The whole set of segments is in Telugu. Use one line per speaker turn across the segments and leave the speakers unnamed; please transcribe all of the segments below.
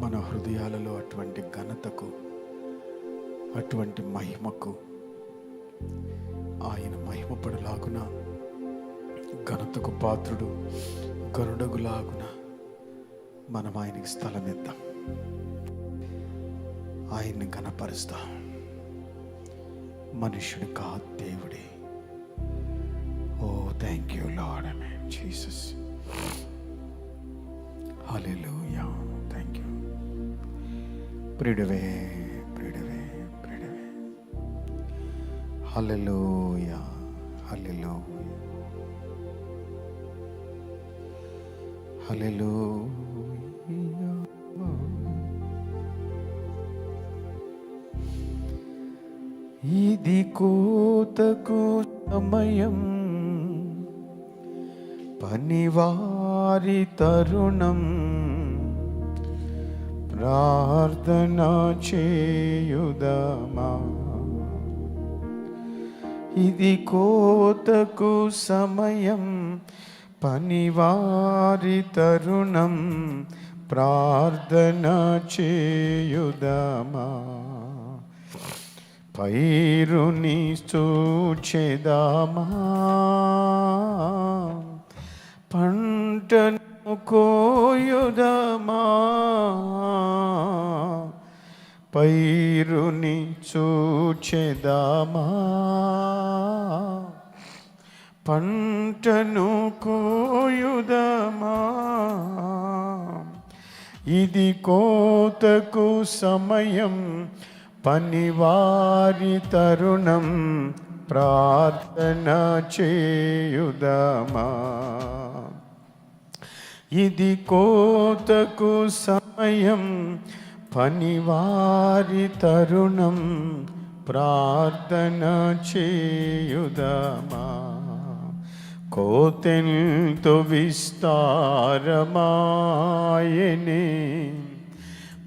మన హృదయాలలో అటువంటి ఘనతకు, అటువంటి మహిమకు ఆయన మహిమపడులాగున, ఘనతకు పాత్రుడు గరుడగులాగున మనం ఆయనకి స్థలం ఇద్దాం, ఆయన్ని ఘనపరుస్తాం. మనుష్యుడు కాదు, దేవుడే. ఓ థ్యాంక్ యూ లార్డ్, ఆమేన్ జీసస్. హల్లెలూయా, థ్యాంక్ యూ. ప్రియుడవే, ప్రియుడవే, ప్రియుడవే. హల్లెలూయా, హల్లెలూయా, హల్లెలూయా. ఇది కోతకు సమయం, పనివారి తరుణం, ప్రార్థన చేయుదమా. ఇది కోతకు సమయం, పనివారి తరుణం, ప్రార్థన చేయుదమా. పైరుని చూచెదమా, పంటను కోయుదమా. పైరుని చూచెదమా, పంటను కోయుదమా. ఇది కోతకు సమయం, పనివారి తరుణం, ప్రార్థన చేయుదమా. ఇది కోతకు సమయం, పనివారి తరుణం, ప్రార్థన చేయుదమా. కోతెంతో విస్తారమాయనే,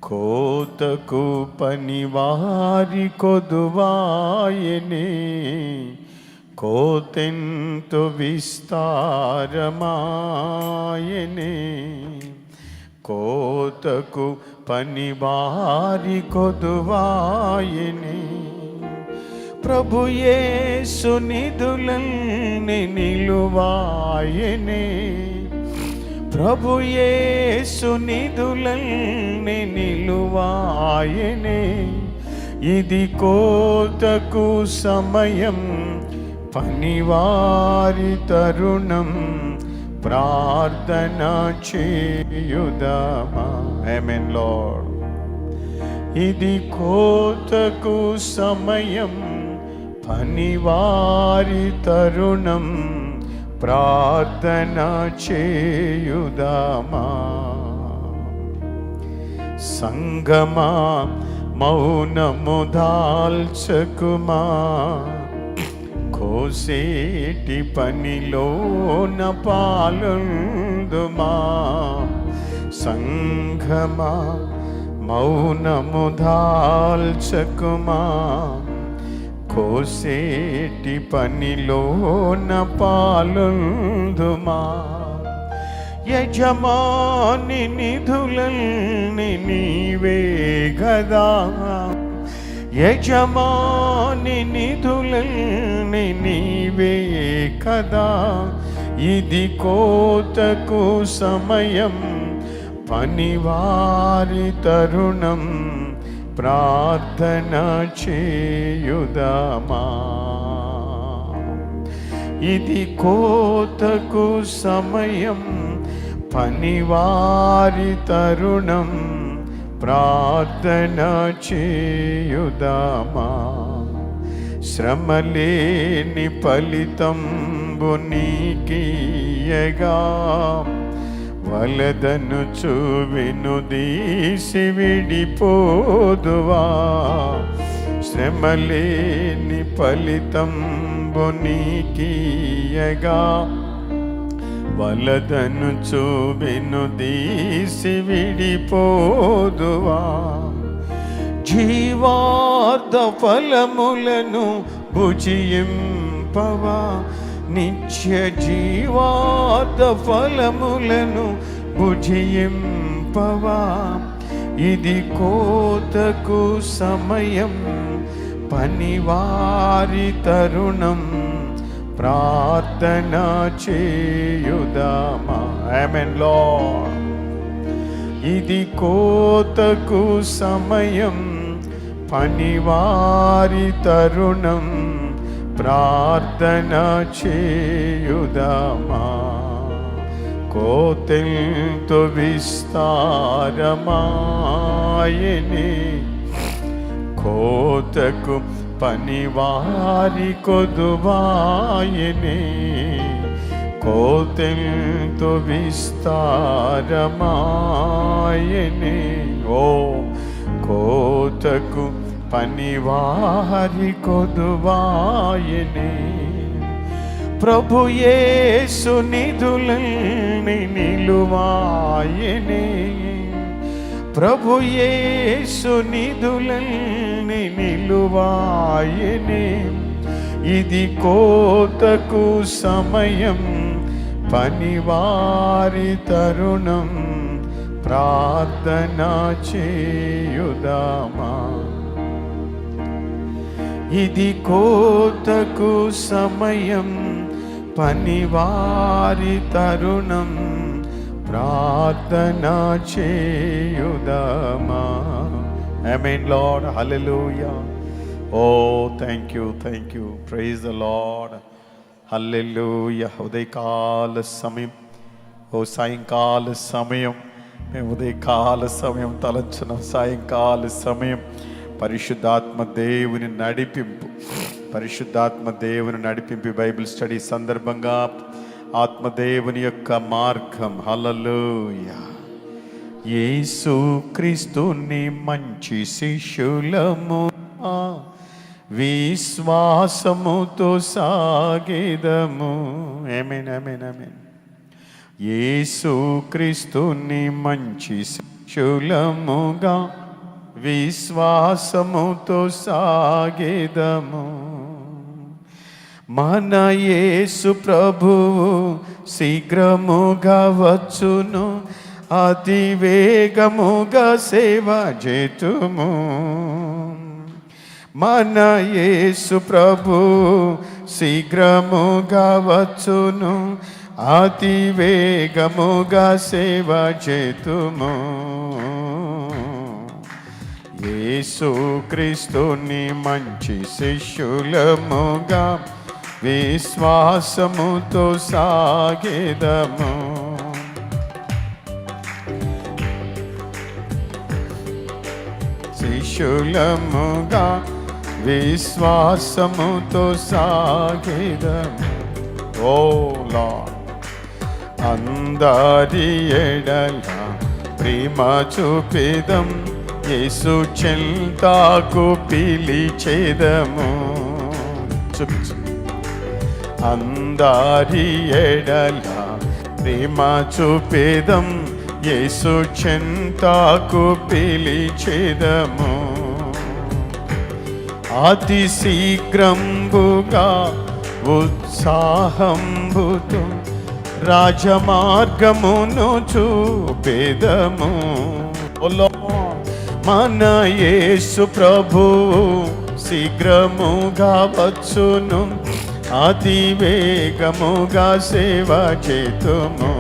కోతకు పనివారి కొదువాయనే. కోతెంతో విస్తారమాయనే, కోతకు పనివారి కొదువాయనే. ప్రభు యేసు నిధులన్నీ నిలువాయనే, ప్రభు యేసు నిధులన్నీ నిలువాయనే. ఇది కోతకు సమయం, పనివారి తరుణం, ప్రార్థన చేయుదమా. ఆమేన్ లార్డ్. ఇది కోతకు సమయం, పనివారి తరుణం, ప్రార్థన చేయుదమా. సంగమా మౌనము దాల్చకుమా, కోసేటి పనిలోన పాలుందుమా. సంగమా మౌనము దాల్చకుమా, కోసేటి పనిలోన పాలుందుమా. యజమాని నిధులన్నీ నీవే గదా, యజమాని నిధులన్నీ నీవే కదా. ఇది కోతకు సమయం, పనివారి తరుణం, ప్రార్థన చేయుదమా. ఇది కోతకు సమయం, పనివారి తరుణం, ప్రార్థన చేయుదమా. శ్రమలేని ఫలితంబు నీకియ్యగా, వలదనుచు వెనుదీసి విడిపోదువా. శ్రమలేని ఫలితంబు నీకియ్యగా, వలదనుచు వెనుదీసి విడిపోదువా. జీవార్థ ఫలములను భుజింపవా, నిత్య జీవార్థ ఫలములను భుజింపవా. నింపవా, ఇది కోతకు సమయం, పనివారి తరుణం, ప్రార్థన చేయుదామా. ఆమేన్ లార్డ్. ఇది కోతకు సమయం, పనివారి తరుణం, ప్రార్థన చేయుదామా. కోతెంతో విస్తారమాయనే, కోతకు పనివారి కొదువాయనే. కోతెంతో విస్తారమాయనే, ఓ కోతకు పనివారి కొదువాయనే. ప్రభు యేసు నిధులని నిలువాయనే, ప్రభు యేసు నిధులని నిలువాయనే. ఇది కోతకు సమయం, పనివారి తరుణం, ప్రార్థన చేయుదామా. ఇది కోతకు సమయం, పనివారి తరుణం, ప్రార్థన చేయుదామా. ఆమేన్ లార్డ్. హల్లెలూయా. Oh thank you, praise the Lord. హల్లెలూయా. ఉదయకాల సమయం, ఓ సాయంకాల సమయం, మేము ఉదయకాల సమయం తలంచిన సాయంకాల సమయం పరిశుద్ధాత్మ దేవుని నడిపింపు, పరిశుద్ధాత్మ దేవుని నడిపింపు బైబిల్ స్టడీ సందర్భంగా ఆత్మదేవుని యొక్క మార్గం. హల్లెలూయా. యేసు క్రీస్తుని మంచి శిష్యులము, విశ్వాసముతో సాగేదము. ఆమేన్, ఆమేన్, ఆమేన్. యేసు క్రీస్తుని మంచి శిష్యులముగా, విశ్వాసముతో సాగేదము. మన యేసు ప్రభువు శీఘ్రముగా వచ్చును, అతి వేగముగా సేవ చేతుము. మన యేసు ప్రభువు శీఘ్రముగా వచ్చును, అతి వేగముగా సేవ చేతుము. యేసు క్రీస్తుని మంచి శిష్యులముగా, విశ్వాసముతో సాగేదము. శిష్యులముగా, విశ్వాసముతో సాగేదము. ఓ లార్డ్. అందరి ఎడల ప్రేమ చూపేదం, యేసు చెంతకు పిలిచేదము. చూపించు. అందరి ఎడల ప్రేమ చూపేదం, యేసు చెంతకు పిలిచేదము. అతి శీఘ్రంబుగా ఉత్సాహంబుతో రాజమార్గమును చూపేదము. మన యేసు ప్రభువు శీఘ్రముగా వచ్చును, అతి వేగముగా సేవ చేతుము.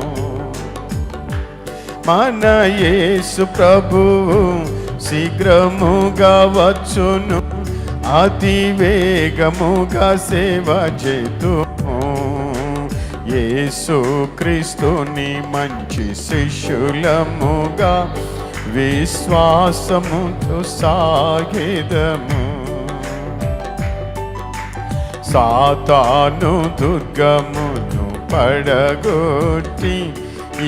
మన యేసు ప్రభువు శీఘ్రముగా వచ్చును, అతి వేగముగా సేవ చేతుము. యేసు క్రీస్తుని మంచి శిష్యులముగా, విశ్వాసముతో సాగేదము. సాతాను దుర్గమును పడగొట్టి,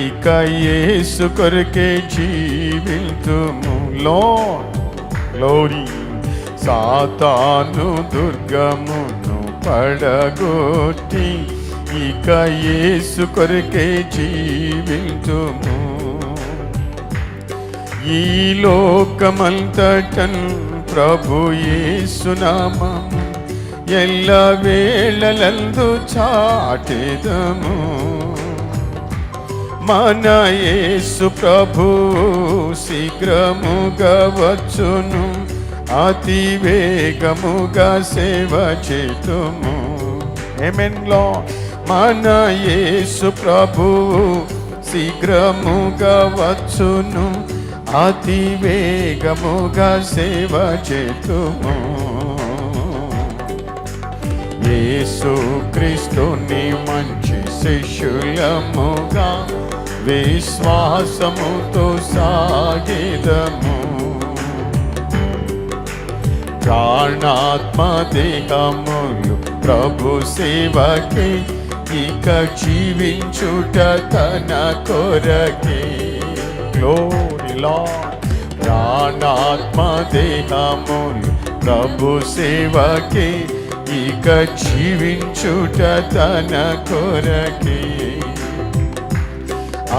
ఇక యేసు కొరకే జీవితుము. Lord glory. సాతాను దుర్గమును పడగొట్టి, ఇక యేసు కొరకే జీవితుము. ఈ లోకమంతటన్ ప్రభు యేసు నామము ఎల్ల వేళలందు చాటెదము. మన యేసు ప్రభువు శీఘ్రముగా వచ్చును, అతి వేగముగా సేవ చేతుము. ఆమేన్ లార్డ్. మన యేసు ప్రభువు శీఘ్రముగా వచ్చును, అతి వేగముగా సేవ చేతుము. యేసు క్రీస్తుని మంచి శిష్యులముగా విశ్వాసముతో సాగెదము. ప్రాణాత్మ దేహములు ప్రభు సేవకి, ఇక జీవించుట తన కొరకే. Glory lord. ప్రాణాత్మ దేహములు ప్రభు సేవకి, ఇక జీవించుట తన కొరకే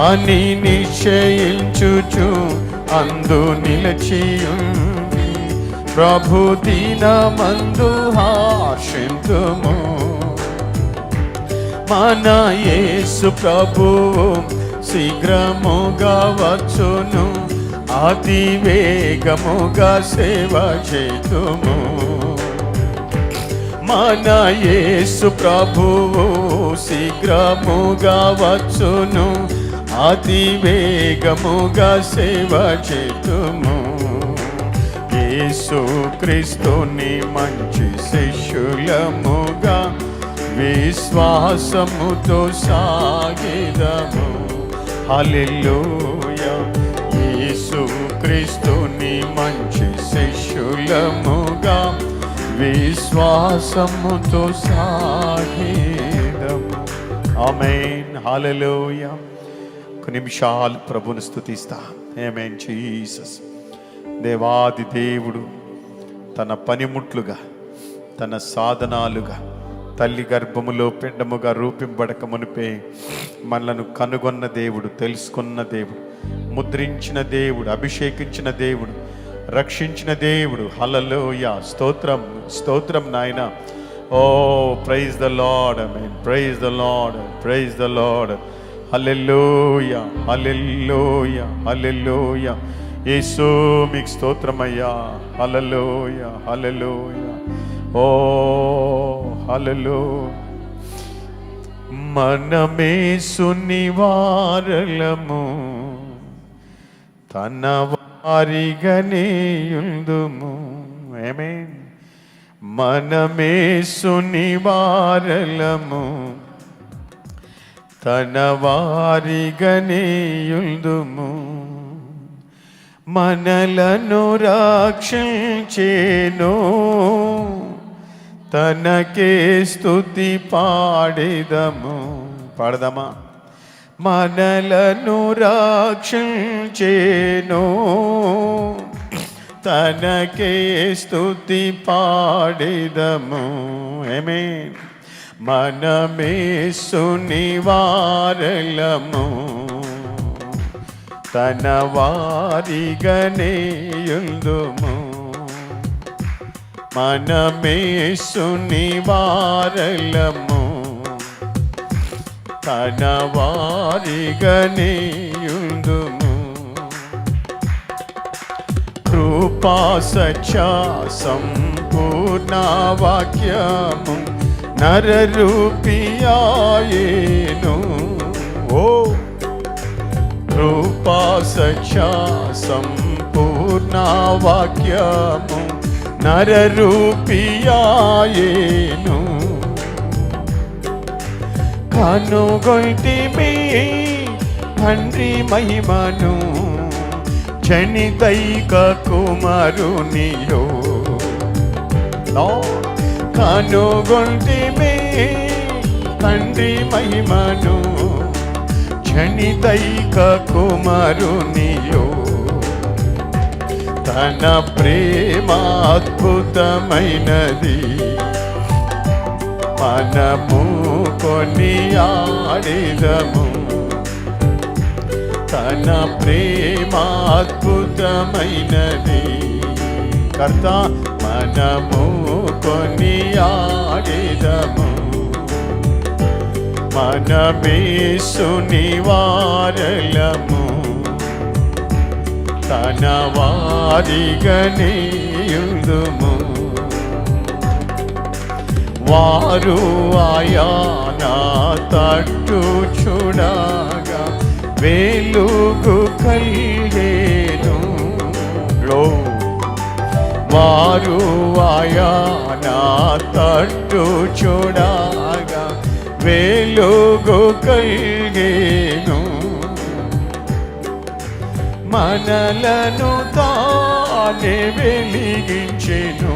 అని నిశ్చయించుచు అందు నిలచియుండి, ప్రభు దినమందు హర్షింతుము. మన యేసు ప్రభువు శీఘ్రముగా వచ్చును, అతి వేగముగా సేవ చేతుము. మన యేసు ప్రభువు శీఘ్రముగా వచ్చును, అతి వేగముగా సేవ చేతుము. యేసు క్రీస్తుని మంచి శిష్యులముగా విశ్వాసముతో సాగెదము. హల్లెలూయా. యేసు క్రీస్తుని మంచి శిష్యులముగా విశ్వాసముతో సాగెదము. ఆమేన్. హల్లెలూయా. ఒక నిమిషాలు ప్రభుని స్తుతిస్తాం. ఆమేన్ జీసస్. దేవాది దేవుడు తన పనిముట్లుగా, తన సాధనాలుగా తల్లి గర్భములో పిండముగా రూపింపడక మునిపే మనలను కనుగొన్న దేవుడు, తెలుసుకున్న దేవుడు, ముద్రించిన దేవుడు, అభిషేకించిన దేవుడు, రక్షించిన దేవుడు. హల్లెలూయా. స్తోత్రం, స్తోత్రం నాయన. Oh praise the Lord. ఆమేన్. Praise the Lord, praise the Lord. హల్లెలూయా, హల్లెలూయా, హల్లెలూయా. యేసు మీకు స్తోత్రమయ్యా. హల్లెలూయా, హల్లెలూయా. ఓ హల్లెలూయా. మనమేసుని వారలము, తన వారిగనేయుందుము. ఆమేన్. మనమేసుని వారలము, తన వారిగనేయుందుము. మనలను రక్షించెను, తనకే స్తుతి పాడెదము. పాడదామా? మనలను రక్షించెను, తనకే స్తుతి పాడెదము. ఆమేన్. మనమేసుని వారలము, తన వారిగనేయుందుము. మనమేసుని వారలము, తన వారిగనేయుందుము. కృపా సత్య సంపూర్ణ వాక్యము నరరూపియాయేను. ఓ కృపా సత్య సంపూర్ణ వాక్యము నరరూపియాయేను. కనుగొల్టిమి తండ్రి మహిమను, జనితైక కుమారునిలో. కనుగొల్టిమి తండ్రి మహిమను, జనితైక కుమారునిలో. తన ప్రేమ అద్భుతమైనది, మనము కొనియాడెదము. తన ప్రేమ అద్భుతమైనది, కర్త మనము కొనియాడెదము. మనమేసుని వారలము, తన వారిగనేయుదుము. వారు ఆయన తట్టు చూడగా వెలుగు కలిగేను. వారు ఆయన తట్టు చూడగా వెలుగు కలిగేను. మనలను తానే వెలిగించెను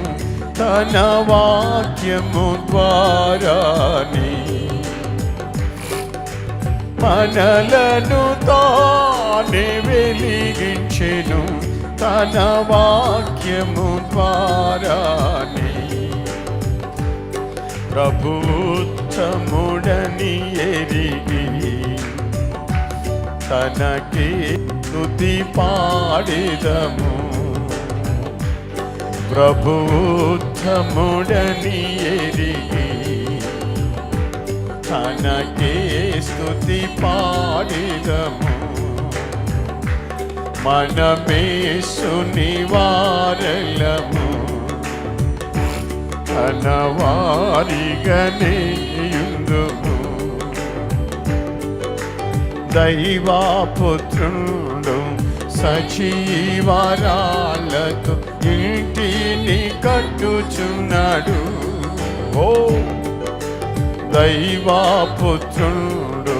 తన వాక్యము ద్వారాని. మనలను తానే వెలిగించెను తన వాక్యము ద్వారాని. ప్రభు ఉత్తముడని ఎరిగి తనకి స్తుతి పాడెదము. ప్రభు ఉత్తముడని ఎరిగి తనకే స్తుతి పాడెదము. మనమేసుని వారలము, తన వారిగనేయుదుము. దైవపుత్రుడు సజీవరాలతో ఇంటిని కట్టుచున్నాడు. ఓ దైవపుత్రుడు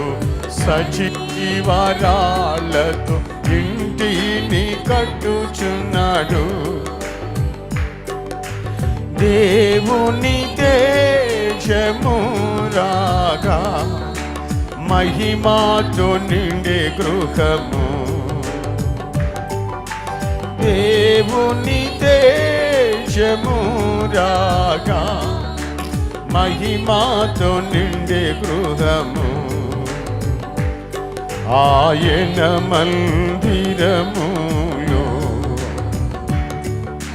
సజీవరాలతో ఇంటిని కట్టుచున్నాడు. దేవుని తేజము రాగా మహిమతో నిండే గృహము. దేవుని తేజము రాగా మహిమతో నిండే గృహము. ఆయన మందిరములో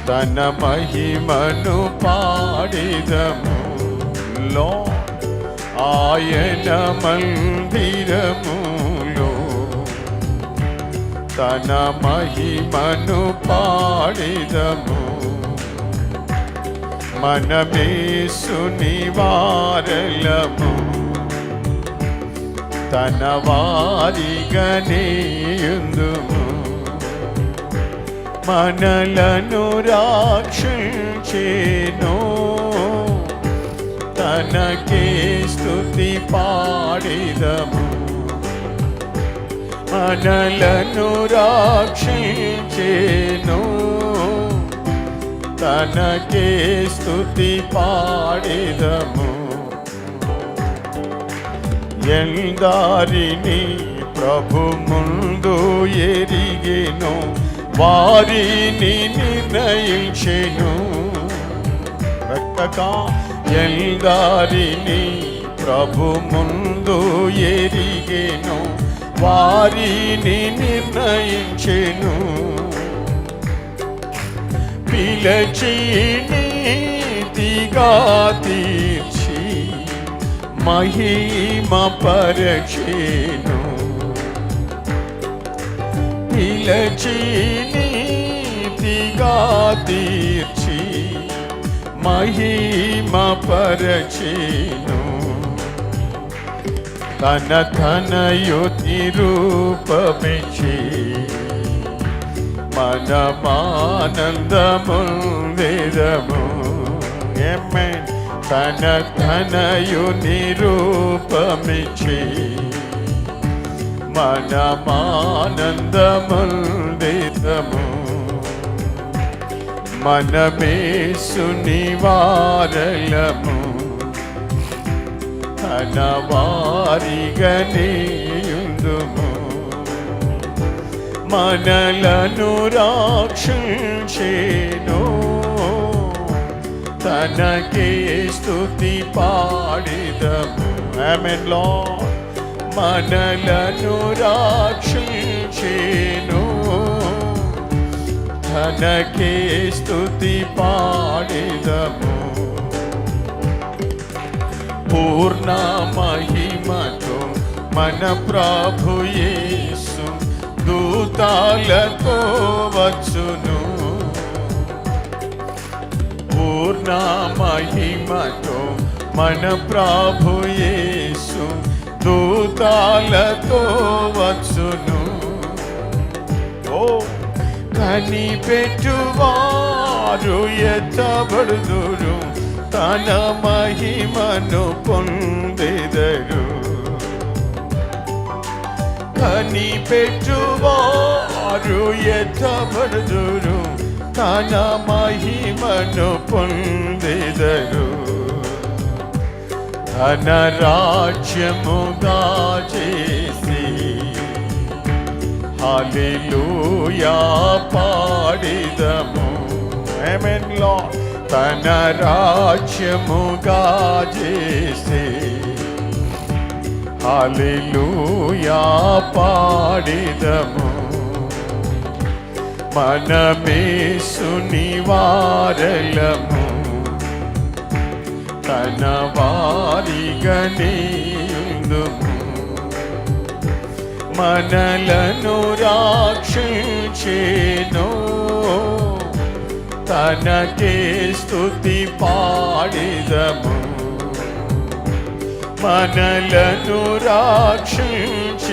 తన మహిమను పాడెదము. ఆయన మందిరములో తన మహిమను పాడెదము. మనమేసుని వారలము, తన వారిగనేయుదుము. మనలను రక్షించెను తనకే స్తుతి పాడెదము. మనలను రక్షించెను తనకే స్తుతి పాడెదము. ఎందరిని ప్రభు ముందు ఎరిగెను, వారిని నిర్ణయించెను. ఎందరిని ప్రభు ముందు ఎరిగెను, వారిని నిర్ణయించెను. పిలచి నీతిగా తీర్చి మహిమ పరచెను. పిలచి నీతిగా తీర్చి మహిమ పరచెను. తన తనయుని రూపమిచ్చి మనమానందముందెదము. తన తనయుని రూపమిచ్చి మనమానందముందెదము. మనమేసుని వారలము, తన వారిగనేయుదుము. మనలను రక్షించెను తనకే స్తుతి పాడెదము. ఆమేన్ లార్డ్. మనలను రక్షించెను తనకే స్తుతి పాడెదము. పూర్ణ మహిమ మహిమతో మన ప్రభు యేసు దూతాలతో వచ్చును. పూర్ణ మహిమతో మన ప్రభు యేసు దూతాలతో వచ్చును. ఓ కనిపెట్టువారు ఎత్తబడుదురు, తన మహిమను పొందెదరు. కనిపెట్టువారు ఎత్తబడుదురు, తన మహిమను పొందెదరు. తన రాజ్యముగా చేసి హల్లెలూయా పాడిదము. ఆమేన్ లార్డ్. తన రాజ్యముగా చేసి హల్లెలూయా పాడిదము. మనమేసుని వారలము, తన వారిగనేయుందుము. మనలను రక్షించెను, తనకే స్తుతి పాడిదము. మనలను రక్షించెను,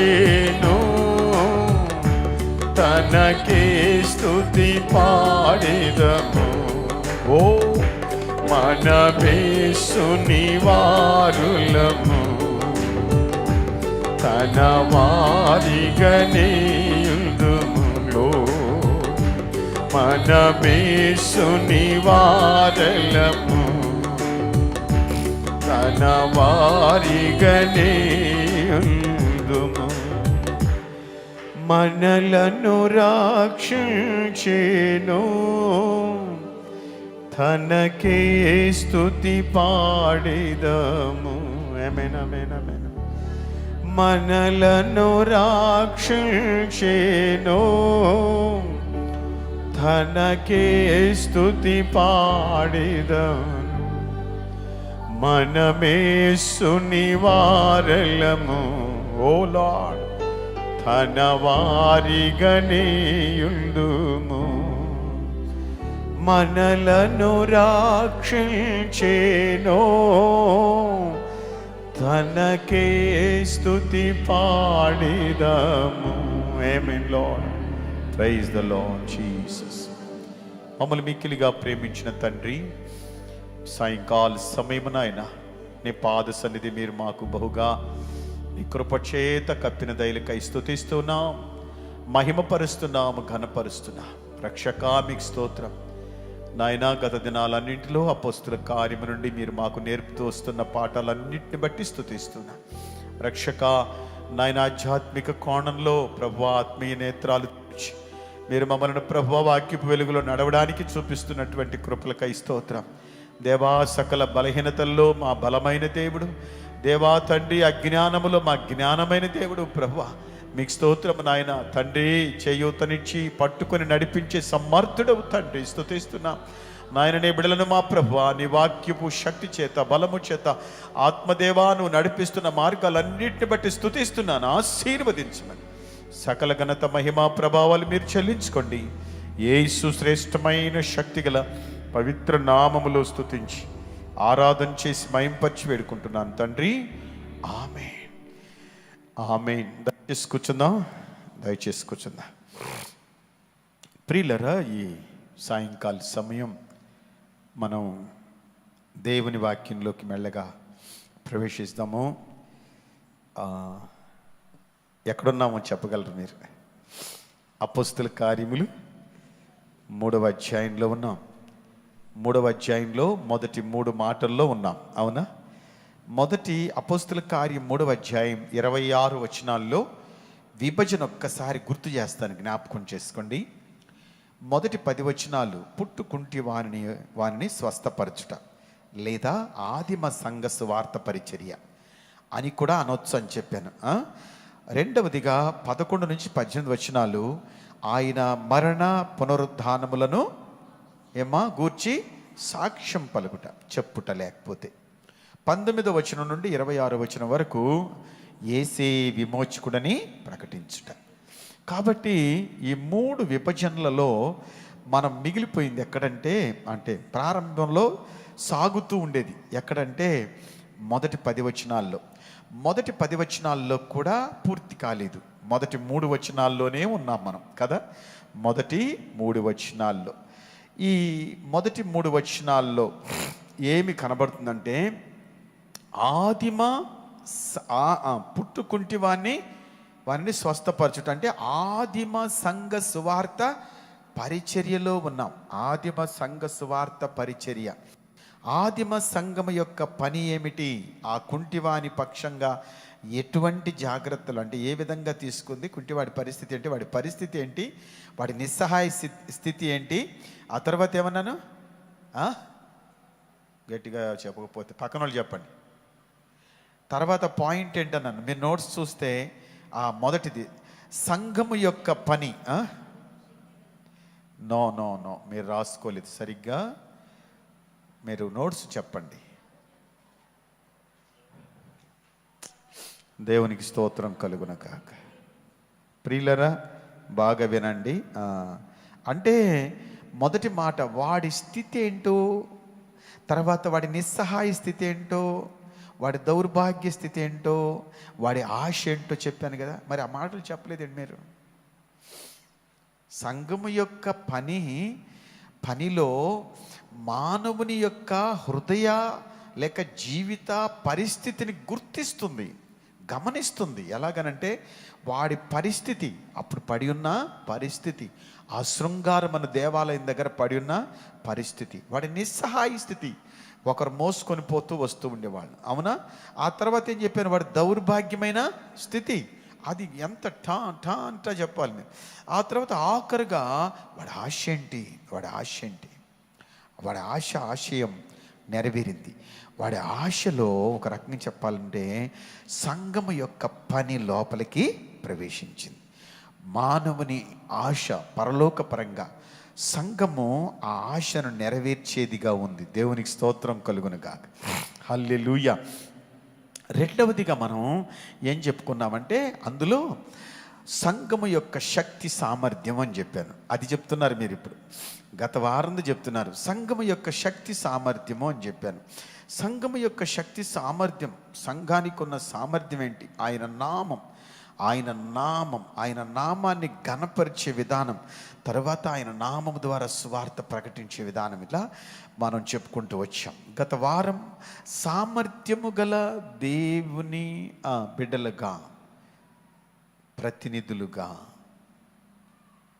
తనకే స్తుతి పాడిదము. ఓ మనమేసుని వారులము, తన వారిగనేయుందుము. మనమేసుని వారలము, తన వారిగనేయుందుము. మనలను రక్షించెను, తనకే స్తుతి పాడిదము. ఆమేన్ ఆమేన్ ఆమేన్. మనలను రక్షించెను, తనకే స్తుతి పాడిదము. మనమేసుని వారలము, ఓ లార్డ్, తన వారిగనేయుందుము. మనలను రక్షించెను, తనకే స్తుతి పాడిదము. ఆమేన్ Lord. Praise the Lord Jesus. మమ్మల్ని మిక్కిలిగా ప్రేమించిన తండ్రి, సాయంకాల సమయమున ఆయన నీ పాద సన్నిధి మీరు మాకు బహుగా నీ కృపచేత కప్పిన దయలకై స్తుతిస్తున్నాం, మహిమపరుస్తున్నాము, ఘనపరుస్తున్నాం. రక్షకా మీకు స్తోత్రం నాయనా. గత దినాలన్నింటిలో అపోస్తుల కార్యము నుండి మీరు మాకు నేర్పుతూ వస్తున్న పాఠాలన్నింటిని బట్టి స్తుతిస్తున్నా. రక్షక నాయన, ఆధ్యాత్మిక కోణంలో ప్రభువా ఆత్మీయ నేత్రాలు మీరు మమ్మల్ని ప్రభువా వాక్యపు వెలుగులో నడవడానికి చూపిస్తున్నటువంటి కృపలకై స్తోత్రం దేవా. సకల బలహీనతల్లో మా బలమైన దేవుడు దేవా తండ్రి, అజ్ఞానములో మా జ్ఞానమైన దేవుడు ప్రభువా మీకు స్తోత్రం నాయన. తండ్రి చేయూతనిచ్చి పట్టుకొని నడిపించే సమర్థుడవు తండ్రి, స్తుతిస్తున్నాం నాయన. నీ బిడ్డలను మా ప్రభువా నీ వాక్యపు శక్తి చేత బలము చేత ఆత్మదేవా నువ్వు నడిపిస్తున్న మార్గాలన్నింటిని బట్టి స్తుతిస్తున్నాను. ఆశీర్వదించమని సకల ఘనత మహిమా ప్రభావాలు మీరు చెల్లించుకోండి. యేసు శ్రేష్టమైన శక్తిగల పవిత్ర నామములో స్తుతించి ఆరాధన చేసి మహింపరిచి వేడుకుంటున్నాను తండ్రి. ఆమేన్ ఆమేన్. దయచేసి కూర్చుందాం, దయచేసి కూర్చుందాం. ప్రియులరా, ఈ సాయంకాల సమయం మనం దేవుని వాక్యంలోకి మెల్లగా ప్రవేశిస్తాము. ఎక్కడున్నామో చెప్పగలరు మీరు? అపోస్తుల కార్యములు 3వ అధ్యాయంలో ఉన్నాం. 3వ అధ్యాయంలో మొదటి 3 మాటల్లో ఉన్నాం, అవునా? మొదటి అపోస్తుల కార్యం 3వ అధ్యాయం 26 వచనాల్లో విభజన ఒక్కసారి గుర్తు చేస్తాను, జ్ఞాపకం చేసుకోండి. మొదటి 10 వచనాలు పుట్టుకుంటి వారిని స్వస్థపరచుట లేదా ఆదిమ సంఘ సువార్త పరిచర్య అని కూడా అనొచ్చు అని చెప్పాను. రెండవదిగా 11 నుంచి 18 వచనాలు ఆయన మరణ పునరుద్ధానములను గూర్చి సాక్ష్యం పలుకుట, చెప్పుట లేకపోతే 19వ వచనం నుండి 26వ వచనం వరకు యేసే విమోచకుడని ప్రకటించుట. కాబట్టి ఈ 3 విభజనలలో మనం మిగిలిపోయింది ఎక్కడంటే, అంటే ప్రారంభంలో సాగుతూ ఉండేది ఎక్కడంటే మొదటి 10 వచనాల్లో. మొదటి 10 వచనాల్లో కూడా పూర్తి కాలేదు. మొదటి 3 వచనాల్లోనే ఉన్నాం మనం కదా. మొదటి 3 వచనాల్లో, ఈ మొదటి 3 వచనాల్లో ఏమి కనబడుతుందంటే, ఆదిమ పుట్టుకుంటి వారిని స్వస్థపరచుట, అంటే ఆదిమ సంఘ సువార్త పరిచర్యలో ఉన్నాం. ఆదిమ సంఘ సువార్త పరిచర్య, ఆదిమ సంఘం యొక్క పని ఏమిటి? ఆ కుంటివాని పక్షంగా ఎటువంటి జాగ్రత్తలు, అంటే ఏ విధంగా తీసుకుంది, కుంటివాడి పరిస్థితి ఏంటి, వాడి పరిస్థితి ఏంటి, వాడి నిస్సహాయ స్థితి ఏంటి. ఆ తర్వాత ఏమన్నాను, గట్టిగా చెప్పకపోతే పక్కన వాళ్ళు చెప్పండి. తర్వాత పాయింట్ ఏంటన్నాను, మీరు నోట్స్ చూస్తే ఆ మొదటిది సంఘము యొక్క పని. నో నో నో మీరు రాసుకోలేదు సరిగ్గా, మీరు నోట్స్ చెప్పండి. దేవునికి స్తోత్రం కలుగున కాక. ప్రియులరా బాగా వినండి. అంటే మొదటి మాట వాడి స్థితి ఏంటో, తర్వాత వాడి నిస్సహాయ స్థితి ఏంటో, వాడి దౌర్భాగ్య స్థితి ఏంటో, వాడి ఆశ ఏంటో చెప్పాను కదా. మరి ఆ మాటలు చెప్పలేదండి మీరు. సంఘము యొక్క పనిలో మానవుని యొక్క హృదయ లేక జీవిత పరిస్థితిని గుర్తిస్తుంది, గమనిస్తుంది. ఎలాగనంటే వాడి పరిస్థితి, అప్పుడు పడి ఉన్న పరిస్థితి, ఆ శృంగారం అన్న దేవాలయం దగ్గర పడి ఉన్న పరిస్థితి, వాడి నిస్సహాయ స్థితి, ఒకరు మోసుకొని పోతూ వస్తూ ఉండేవాళ్ళు, అవునా. ఆ తర్వాత ఏం చెప్పాను, వాడి దౌర్భాగ్యమైన స్థితి, అది ఎంత అంతా చెప్పాలి నేను. ఆ తర్వాత ఆఖరుగా వాడి ఆశ ఏంటి, వాడి ఆశయం నెరవేరింది. వాడి ఆశలో ఒక రకంగా చెప్పాలంటే సంఘము యొక్క పని లోపలికి ప్రవేశించింది. మానవుని ఆశ పరలోకపరంగా, సంఘము ఆ ఆశను నెరవేర్చేదిగా ఉంది. దేవునికి స్తోత్రం కలుగునుగాక. హల్లెలూయా. రెండవదిగా మనం ఏం చెప్పుకున్నామంటే, అందులో సంఘము యొక్క శక్తి సామర్థ్యం అని చెప్పాను. అది చెప్తున్నారు మీరు ఇప్పుడు, గత వారం చెప్తున్నారు సంఘము యొక్క శక్తి సామర్థ్యము అని చెప్పాను. సంఘము యొక్క శక్తి సామర్థ్యం, సంఘానికి ఉన్న సామర్థ్యం ఏంటి? ఆయన నామాన్ని ఘనపరిచే విధానం, తర్వాత ఆయన నామం ద్వారా సువార్త ప్రకటించే విధానం, ఇలా మనం చెప్పుకుంటూ వచ్చాం. గత వారం సామర్థ్యము గల దేవుని బిడ్డలుగా, ప్రతినిధులుగా,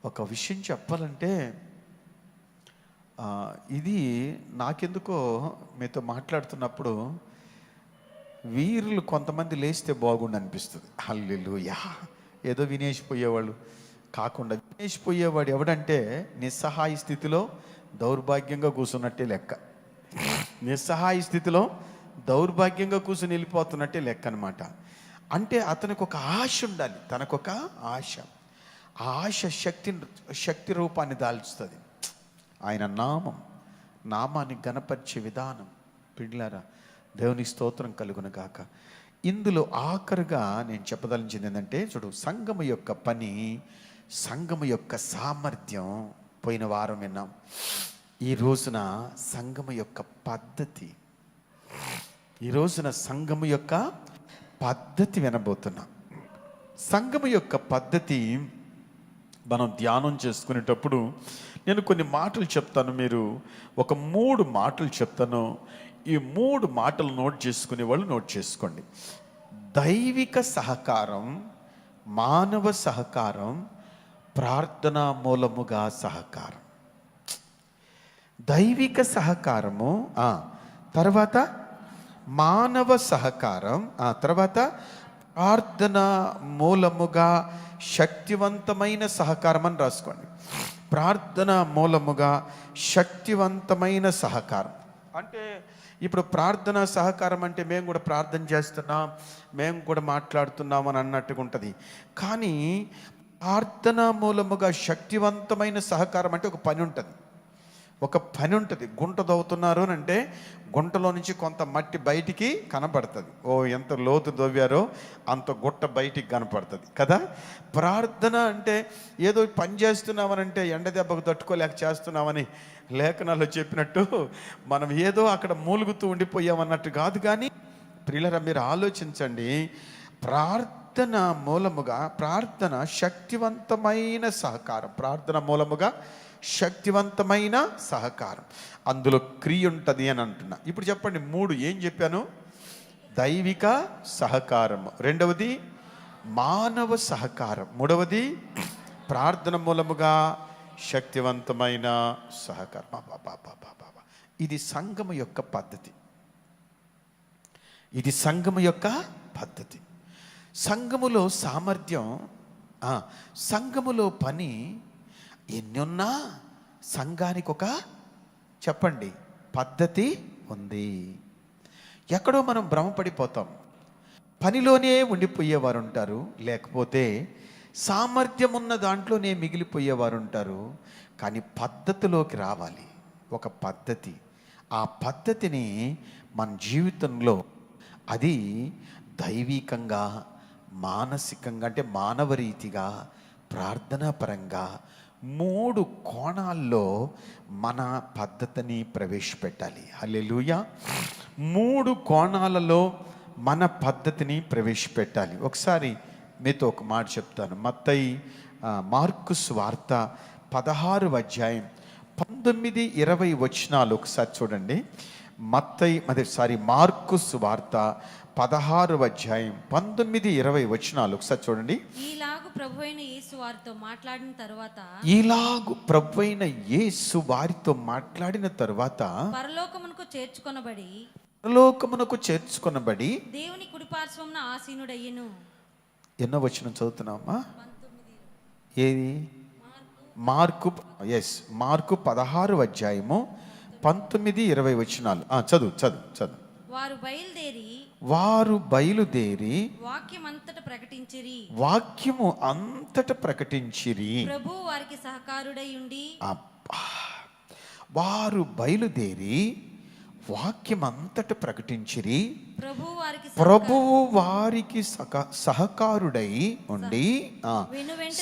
ఒక విషయం చెప్పాలంటే ఇది నాకెందుకో మీతో మాట్లాడుతున్నప్పుడు వీరులు కొంతమంది లేస్తే బాగుండు అనిపిస్తుంది. హల్లెలూయా. ఏదో వినేసిపోయేవాళ్ళు కాకుండా, వినేసిపోయేవాడు ఎవడంటే నిస్సహాయ స్థితిలో దౌర్భాగ్యంగా కూర్చున్నట్టే లెక్క. నిస్సహాయ స్థితిలో దౌర్భాగ్యంగా కూర్చుని వెళ్ళిపోతున్నట్టే లెక్క అనమాట. అంటే అతనికి ఒక ఆశ ఉండాలి, తనకొక ఆశ. ఆ ఆశ శక్తి రూపాన్ని దాల్చుతుంది. ఆయన నామాన్ని ఘనపరిచే విధానం. పిల్లారా దేవుని స్తోత్రం కలుగును గాక. ఇందులో ఆఖరుగా నేను చెప్పదలించింది ఏంటంటే, చూడు, సంఘము యొక్క పని, సంఘము యొక్క సామర్థ్యం పోయిన వారం విన్నాం. ఈ రోజున సంఘము యొక్క పద్ధతి, ఈ రోజున సంఘము యొక్క పద్ధతి వినబోతున్నాం. సంఘము యొక్క పద్ధతి మనం ధ్యానం చేసుకునేటప్పుడు నేను కొన్ని మాటలు చెప్తాను, మీరు ఒక 3 మాటలు చెప్తాను. ఈ 3 మాటలు నోట్ చేసుకునే వాళ్ళు నోట్ చేసుకోండి. దైవిక సహకారం, మానవ సహకారం, ప్రార్థనా మూలముగా సహకారం. దైవిక సహకారము, తర్వాత మానవ సహకారం, తర్వాత ప్రార్థన మూలముగా శక్తివంతమైన సహకారం అని రాసుకోండి. ప్రార్థన మూలముగా శక్తివంతమైన సహకారం. అంటే ఇప్పుడు ప్రార్థన సహకారం అంటే మేము కూడా ప్రార్థన చేస్తున్నాం, మేము కూడా మాట్లాడుతున్నాం అని అన్నట్టుగా ఉంటుంది. కానీ ప్రార్థన మూలముగా శక్తివంతమైన సహకారం అంటే ఒక పని ఉంటుంది. ఒక పని ఉంటుంది. గుంట తవ్వుతున్నారు అని అంటే గుంటలో నుంచి కొంత మట్టి బయటికి కనపడుతుంది. ఓ ఎంత లోతు తవ్వారో అంత గుట్ట బయటికి కనపడుతుంది కదా. ప్రార్థన అంటే ఏదో పని చేస్తున్నామనంటే ఎండ దెబ్బకు తట్టుకోలేక చేస్తున్నామని లేఖనాల్లో చెప్పినట్టు మనం ఏదో అక్కడ మూలుగుతూ ఉండిపోయామన్నట్టు కాదు. కానీ ప్రియులారా, మీరు ఆలోచించండి. ప్రార్థన మూలముగా, ప్రార్థన శక్తివంతమైన సహకారం, ప్రార్థన మూలముగా శక్తివంతమైన సహకారం, అందులో క్రియ ఉంటుంది అని అంటున్నా. ఇప్పుడు చెప్పండి, 3 ఏం చెప్పాను? దైవిక సహకారం, రెండవది మానవ సహకారం, మూడవది ప్రార్థన మూలముగా శక్తివంతమైన సహకారం. ఇది సంఘము యొక్క పద్ధతి. ఇది సంఘము యొక్క పద్ధతి. సంఘములో సామర్థ్యం, సంఘములో పని ఎన్నున్నా సంఘానికి ఒక చెప్పండి పద్ధతి ఉంది. ఎక్కడో మనం భ్రమపడిపోతాం. పనిలోనే ఉండిపోయేవారు ఉంటారు, లేకపోతే సామర్థ్యం ఉన్న దాంట్లోనే మిగిలిపోయేవారు ఉంటారు. కానీ పద్ధతిలోకి రావాలి, ఒక పద్ధతి. ఆ పద్ధతిని మన జీవితంలో అది దైవికంగా, మానసికంగా అంటే మానవ రీతిగా, ప్రార్థనా పరంగా 3 కోణాల్లో మన పద్ధతిని ప్రవేశపెట్టాలి. హల్లెలూయా. 3 కోణాలలో మన పద్ధతిని ప్రవేశపెట్టాలి. ఒకసారి మీతో ఒక మాట చెప్తాను. మార్కు సువార్త 16వ అధ్యాయం 19-20 వచనాలు ఒకసారి చూడండి. మార్కు సువార్త 16వ అధ్యాయం 19-20 వచనాలు ఒకసారి చూడండి.
ఈలాగు ప్రభువైన యేసు వారితో మాట్లాడిన తరువాత పరలోకమునకు చేర్చుకొనబడి దేవుని కుడిపార్శ్వమున ఆసీనుడయ్యెను.
ఎన్నో వచనం చదువుతున్నామా? ఏది? మార్కు 16వ అధ్యాయము 19-20 వచనాలు. చదువు. వారు బయలుదేరి వాక్యము అంతట ప్రకటించిరి.
ప్రభువు వారికి సహకారుడై ఉండి.
వారు బయలుదేరి వాక్యం అంతట ప్రకటించిరి. ప్రభువు వారికి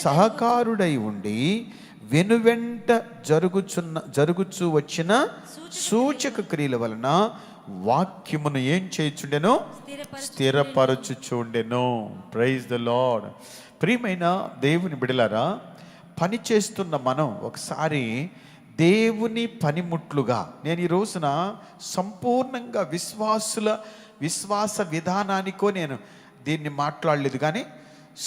సహకారుడై ఉండి వెనువెంట జరుగుచు వచ్చిన సూచక క్రియల వలన వాక్యమును ఏం చేయుచుండెను? స్థిరపరచుచుండెను. Praise the Lord. ప్రియమైన దేవుని బిడలారా, పని చేస్తున్న మనం ఒకసారి దేవుని పనిముట్లుగా, నేను ఈ రోజున సంపూర్ణంగా విశ్వాస విధానానికో నేను దీన్ని మాట్లాడలేదు, కానీ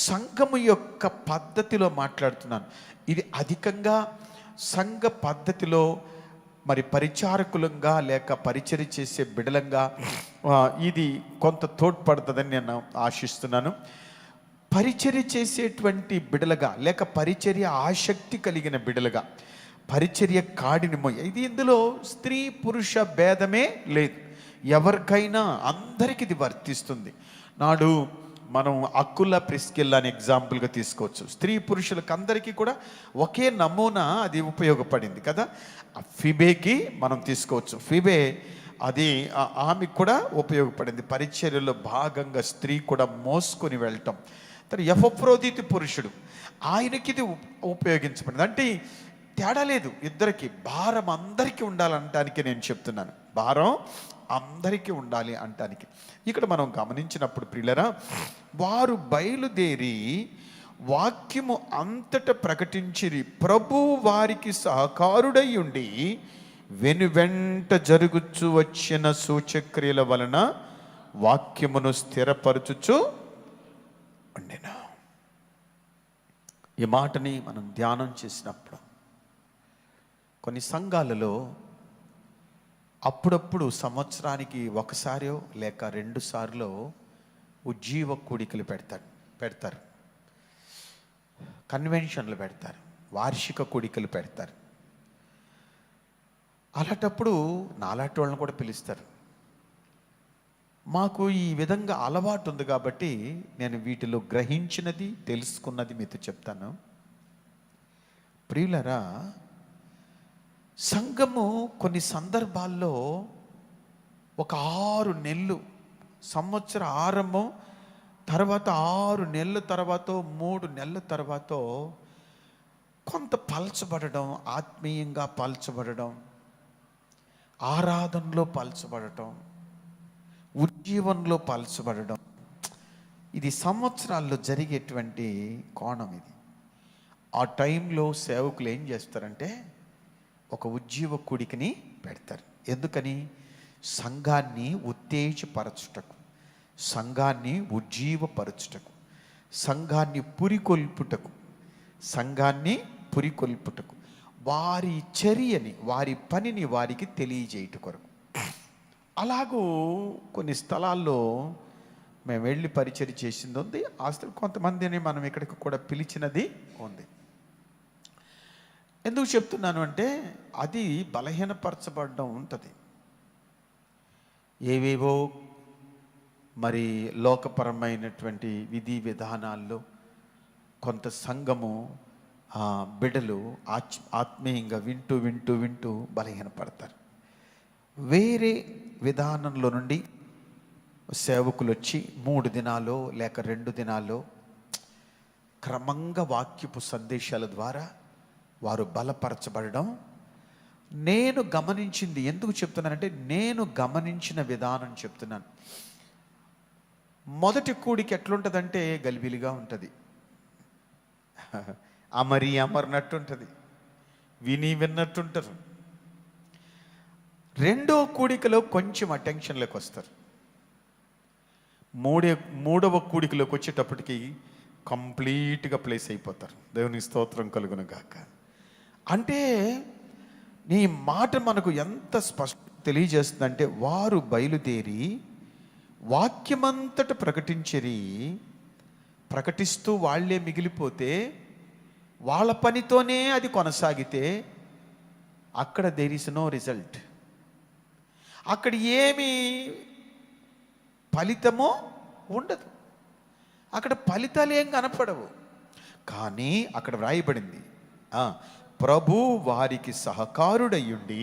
సంఘము యొక్క పద్ధతిలో మాట్లాడుతున్నాను. ఇది అధికంగా సంఘ పద్ధతిలో మరి పరిచారకులంగా లేక పరిచర్య చేసే బిడలంగా ఇది కొంత తోడ్పడుతుందని నేను ఆశిస్తున్నాను. పరిచర్య చేసేటువంటి బిడలుగా లేక పరిచర్య ఆసక్తి కలిగిన బిడలుగా, పరిచర్య కాడిని ఇది ఇందులో స్త్రీ పురుష భేదమే లేదు. ఎవరికైనా అందరికీ ఇది వర్తిస్తుంది. నాడు మనం అక్కుల ప్రిస్కిల్లా అని ఎగ్జాంపుల్గా తీసుకోవచ్చు. స్త్రీ పురుషులకు అందరికీ కూడా ఒకే నమూనా అది ఉపయోగపడింది కదా. ఫిబేకి మనం తీసుకోవచ్చు. ఫిబే అది ఆమెకు కూడా ఉపయోగపడింది. పరిచర్యలో భాగంగా స్త్రీ కూడా మోసుకొని వెళ్ళటం. ఎపఫ్రోదితు పురుషుడు, ఆయనకి ఇది ఉపయోగించబడింది. అంటే తేడా లేదు ఇద్దరికి. భారం అందరికీ ఉండాలంటానికి నేను చెప్తున్నాను. భారం అందరికీ ఉండాలి అంటానికి. ఇక్కడ మనం గమనించినప్పుడు ప్రియులరా, వారు బయలుదేరి వాక్యము అంతట ప్రకటించిరి. ప్రభు వారికి సహకారుడై ఉండి వెనువెంట జరుగుచు వచ్చిన సూచక్రియల వలన వాక్యమును స్థిరపరచుచు ఉండెను. ఈ మాటని మనం ధ్యానం చేసినప్పుడు కొన్ని సంఘాలలో అప్పుడప్పుడు సంవత్సరానికి ఒకసారో లేక 2 సార్లు ఉజ్జీవ కూడికలు పెడతారు, కన్వెన్షన్లు పెడతారు, వార్షిక కూడికలు పెడతారు. అలాంటప్పుడు నాలాంటి వాళ్ళని కూడా పిలుస్తారు. మాకు ఈ విధంగా అలవాటు ఉంది కాబట్టి నేను వీటిలో గ్రహించినది, తెలుసుకున్నది మీతో చెప్తాను. ప్రియులరా, సంఘము కొన్ని సందర్భాల్లో ఒక 6 నెలలు, సంవత్సర ఆరంభం తర్వాత 6 నెలల తర్వాత 3 నెలల తర్వాత కొంత పలచబడడం, ఆత్మీయంగా పలచబడడం, ఆరాధనలో పలచబడటం, ఉజ్జీవనంలో పలచబడడం, ఇది సంవత్సరాల్లో జరిగేటువంటి కోణం ఇది. ఆ టైంలో సేవకులు ఏం చేస్తారంటే ఒక ఉజ్జీవ కూడికని పెడతారు. ఎందుకని? సంఘాన్ని ఉత్తేజపరచుటకు, సంఘాన్ని ఉజ్జీవపరచుటకు, సంఘాన్ని పురికొల్పుటకు, వారి చర్యని, వారి పనిని వారికి తెలియజేయట కొరకు. అలాగూ కొన్ని స్థలాల్లో మేము వెళ్ళి పరిచర్య చేసింది ఉంది. అసలు కొంతమందిని మనం ఇక్కడికి కూడా పిలిచినది ఉంది. ఎందుకు చెప్తున్నాను అంటే అది బలహీనపరచబడడం ఉంటుంది. ఏవేవో మరి లోకపరమైనటువంటి విధి విధానాల్లో కొంత సంఘము బిడ్డలు ఆత్మీయంగా వింటూ వింటూ వింటూ బలహీనపడతారు. వేరే విధానంలో నుండి సేవకులు వచ్చి 3 దినాలు లేక 2 దినాలు క్రమంగా వాక్యపు సందేశాల ద్వారా వారు బలపరచబడడం నేను గమనించింది. ఎందుకు చెప్తున్నానంటే నేను గమనించిన విధానం చెప్తున్నాను. మొదటి కూడికి ఎట్లుంటుందంటే గలిబిలిగా ఉంటుంది, అమరినట్టు ఉంటుంది, విన్నట్టుంటారు. రెండో కూడికలో కొంచెం అటెన్షన్లోకి వస్తారు. మూడవ కూడికలోకి వచ్చేటప్పటికి కంప్లీట్గా ప్లేస్ అయిపోతారు. దేవుని స్తోత్రం కలుగును గాక. అంటే నీ మాట మనకు ఎంత స్పష్ట తెలియజేస్తుందంటే వారు బయలుదేరి వాక్యమంతట ప్రకటిస్తూ వాళ్ళే మిగిలిపోతే, వాళ్ళ పనితోనే అది కొనసాగితే అక్కడ దేర్ ఇస్ నో రిజల్ట్. అక్కడ ఏమి ఫలితమో ఉండదు, అక్కడ ఫలితాలు ఏం కనపడవు. కానీ అక్కడ వ్రాయబడింది, ప్రభు వారికి సహకారుడయ్యుండి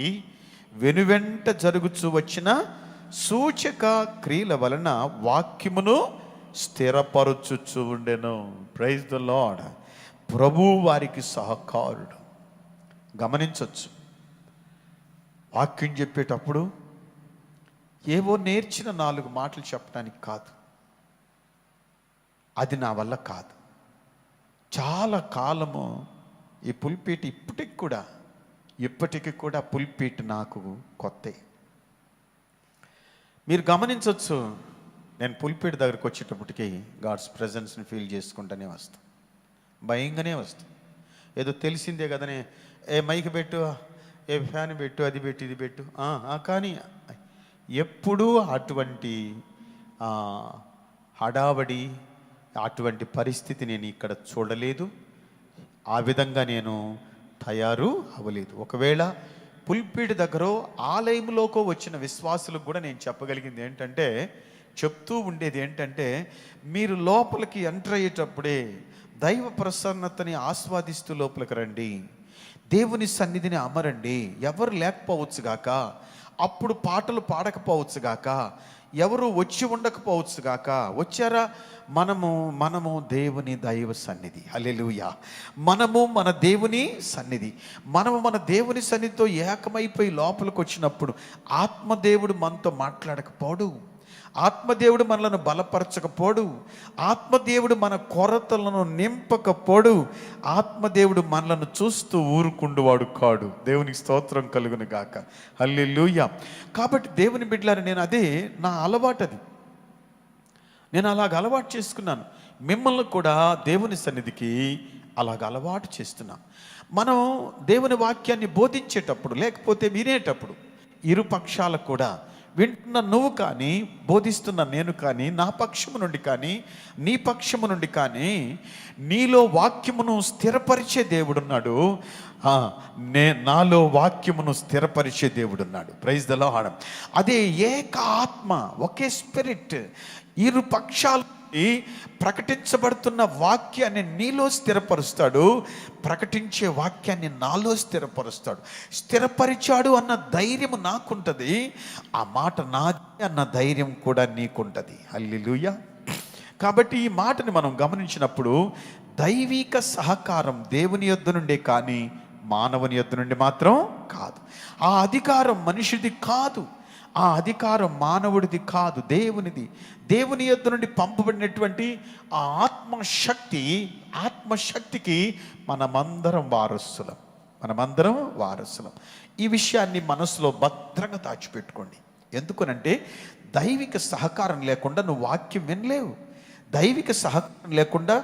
వెనువెంట జరుగుచూ వచ్చిన సూచక క్రియల వలన వాక్యమును స్థిరపరచుచు ఉండెను. Praise the lord. ప్రభు వారికి సహకారుడు. గమనించవచ్చు, వాక్యం చెప్పేటప్పుడు ఏవో నేర్చిన 4 మాటలు చెప్పడానికి కాదు, అది నా వల్ల కాదు. చాలా కాలము ఈ పుల్పీట్ ఇప్పటికి కూడా పుల్పీట్ నాకు కొత్త. మీరు గమనించవచ్చు, నేను పుల్పీట్ దగ్గరికి వచ్చేటప్పటికి గాడ్స్ ప్రెజెన్స్ని ఫీల్ చేసుకుంటూనే వస్తాను, భయంగానే వస్తాను. ఏదో తెలిసిందే కదనే, ఏ మైక్ పెట్టు, ఏ ఫ్యాన్ పెట్టు, అది పెట్టు, ఇది పెట్టు. కానీ ఎప్పుడూ అటువంటి హడావడి, అటువంటి పరిస్థితి నేను ఇక్కడ చూడలేదు. ఆ విధంగా నేను తయారు అవ్వలేదు. ఒకవేళ పుల్పీట్ దగ్గర ఆలయంలోకి వచ్చిన విశ్వాసులకు కూడా నేను చెప్పగలిగింది ఏంటంటే, చెప్తూ ఉండేది ఏంటంటే, మీరు లోపలికి ఎంటర్ అయ్యేటప్పుడే దైవ ప్రసన్నతని ఆస్వాదిస్తూ లోపలికి రండి, దేవుని సన్నిధిని అమరండి. ఎవరు లేకపోవచ్చు గాక, అప్పుడు పాటలు పాడకపోవచ్చు గాక, ఎవరు వచ్చి ఉండకపోవచ్చు గాక, వచ్చారా? మనము దేవుని దైవ సన్నిధి. హల్లెలూయా. మనము మన దేవుని సన్నిధి, మన దేవుని సన్నిధితో ఏకమైపోయి లోపలికి వచ్చినప్పుడు ఆత్మదేవుడు మనతో మాట్లాడకపోడు, ఆత్మదేవుడు మనలను బలపరచకపోడు, ఆత్మదేవుడు మన కొరతలను నింపకపోడు, ఆత్మదేవుడు మనలను చూస్తూ ఊరుకుండువాడు కాడు. దేవునికి స్తోత్రం కలుగును గాక. హల్లెలూయా. కాబట్టి దేవుని బిడ్డలారా, నేను అదే నా అలవాటు, అది నేను అలాగ అలవాటు చేసుకున్నాను. మిమ్మల్ని కూడా దేవుని సన్నిధికి అలాగ అలవాటు చేస్తున్నాను. మనం దేవుని వాక్యాన్ని బోధించేటప్పుడు లేకపోతే వినేటప్పుడు ఇరు పక్షాలకు కూడా, వింటున్న నువ్వు కానీ, బోధిస్తున్న నేను కానీ, నా పక్షము నుండి కానీ, నీ పక్షము నుండి కానీ, నీలో వాక్యమును స్థిరపరిచే దేవుడున్నాడు, నాలో వాక్యమును స్థిరపరిచే దేవుడున్నాడు. Praise the Lord. అదే ఏక ఆత్మ, ఒకే స్పిరిట్, ఇరు పక్షాలు ఈ ప్రకటించబడుతున్న వాక్యాన్ని నీలో స్థిరపరుస్తాడు, ప్రకటించే వాక్యాన్ని నాలో స్థిరపరుస్తాడు. స్థిరపరిచాడు అన్న ధైర్యం నాకుంటుంది, ఆ మాట నాది అన్న ధైర్యం కూడా నీకుంటుంది. హల్లెలూయా. కాబట్టి ఈ మాటని మనం గమనించినప్పుడు దైవిక సహకారం దేవుని యొద్ద నుండే కానీ మానవుని యొద్ద నుండి మాత్రం కాదు. ఆ అధికారం మనిషిది కాదు, ఆ అధికారం మానవుడిది కాదు, దేవునిది. దేవుని యొద్ద నుండి పంపబడినటువంటి ఆ ఆత్మశక్తికి మనమందరం వారసులం. ఈ విషయాన్ని మనసులో భద్రంగా దాచిపెట్టుకోండి. ఎందుకనంటే దైవిక సహకారం లేకుండా నువ్వు వాక్యం వినలేవు. దైవిక సహకారం లేకుండా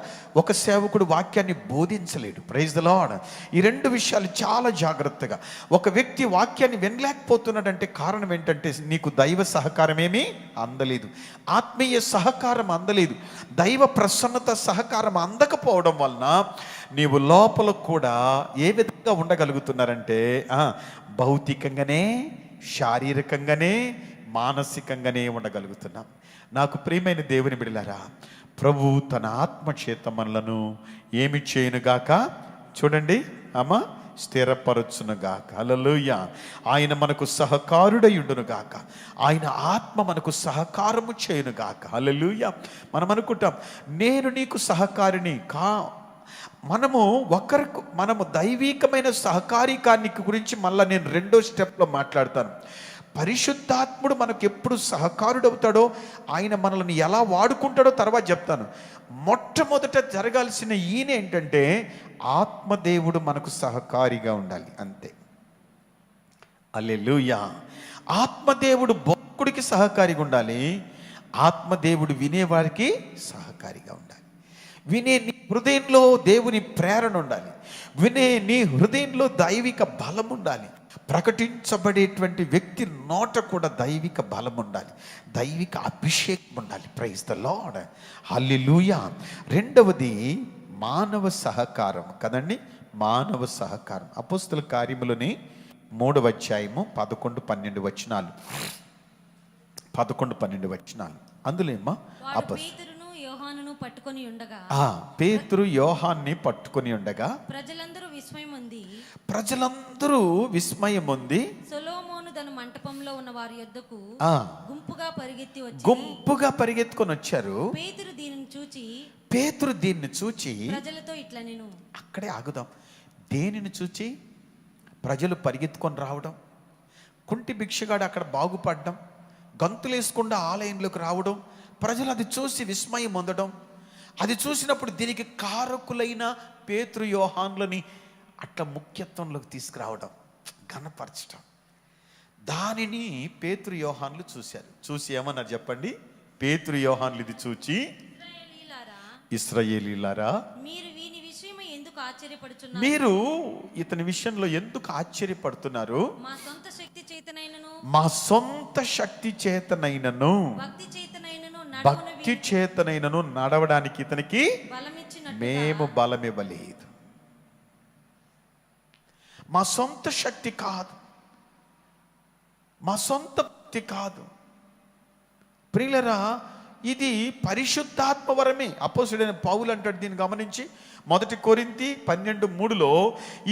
ఒక సేవకుడు వాక్యాన్ని బోధించలేడు. Praise the lord. ఈ రెండు విషయాలు చాలా జాగ్రత్తగా. ఒక వ్యక్తి వాక్యాన్ని వినలేకపోతున్నాడంటే కారణం ఏంటంటే నీకు దైవ సహకారం ఏమీ అందలేదు, ఆత్మీయ సహకారం అందలేదు, దైవ ప్రసన్నత సహకారం అందకపోవడం వలన నీవు లోపల కూడా ఏ విధంగా ఉండగలుగుతున్నారంటే భౌతికంగానే, శారీరకంగానే, మానసికంగానే ఉండగలుగుతున్నాం. నాకు ప్రియమైన దేవుని బిడ్డలారా, ప్రభు తన ఆత్మచేత మనలను ఏమి చేయునుగాక, చూడండి స్థిరపరచునుగాక. హల్లెలూయా. ఆయన మనకు సహకారుడయుండునుగాక, ఆయన ఆత్మ మనకు సహకారము చేయునుగాక. హల్లెలూయా. మనం అనుకుంటాం నేను నీకు సహకారిని మనము దైవికమైన సహకారికానికి గురించి మళ్ళీ నేను రెండో స్టెప్లో మాట్లాడతాను. పరిశుద్ధాత్ముడు మనకు ఎప్పుడు సహకారుడవుతాడో, ఆయన మనల్ని ఎలా వాడుకుంటాడో తర్వాత చెప్తాను. మొట్టమొదట జరగాల్సిన ఈయన ఏంటంటే ఆత్మదేవుడు మనకు సహకారిగా ఉండాలి, అంతే. హల్లెలూయా. ఆత్మదేవుడు బోధకుడికి సహకారిగా ఉండాలి, ఆత్మదేవుడు వినేవారికి సహకారిగా ఉండాలి. వినే నీ హృదయంలో దేవుని ప్రేరణ ఉండాలి, వినే నీ హృదయంలో దైవిక బలం ఉండాలి. ప్రకటించబడేటువంటి వ్యక్తి నోట కూడా దైవిక బలం ఉండాలి, దైవిక అభిషేకం ఉండాలి. Praise the Lord. హల్లెలూయా. రెండవది మానవ సహకారం కదండి, మానవ సహకారం. అపోస్తల కార్యములని 3వ అధ్యాయము 11-12 వచనాలు. 11-12 వచనాలు. అందులో ఏమో పేతురు యోహాన్ని పట్టుకొని ఉండగా ప్రజలందరూ విస్మయం ఉంది.
సొలొమోను తన మంటపంలో ఉన్న వారి యొద్దకు
గుంపుగా పరిగెత్తుకొని వచ్చారు. పేతురు దీన్ని చూచి
ప్రజలతో ఇట్లా, నేను
అక్కడే ఆగుదాం. దేనిని చూచి ప్రజలు పరిగెత్తుకొని రావడం, కుంటి భిక్షగాడు అక్కడ బాగుపడడం, గంతులేసుకుండా ఆలయంలోకి రావడం, ప్రజలు అది చూసి విస్మయం పొందడం, అది చూసినప్పుడు దీనికి కారకులైన పేతురు యోహాన్లని అట్లా ముఖ్యత్వంలోకి తీసుకురావడం, ఘనపరచడం. దానిని పేతురు యోహాన్లు చూశారు. చూసి ఏమన్నారు చెప్పండి? పేతురు యోహాన్లు ఇది చూచి, ఇశ్రాయేలీయులారా, మీరు ఇతని విషయంలో ఎందుకు ఆశ్చర్యపడుతున్నారు? మా సొంత శక్తి చేతనైనను భక్తి చేతనైనను నడవడానికి ఇతనికి మేము బలం ఇవ్వలేదు. మా సొంత శక్తి కాదు, మా సొంత భక్తి కాదు. ప్రియులరా, ఇది పరిశుద్ధాత్మ వరమే. అపోస్తలుడైన పౌలు అంటాడు దీన్ని గమనించి, 1 కొరింథీ 12:3లో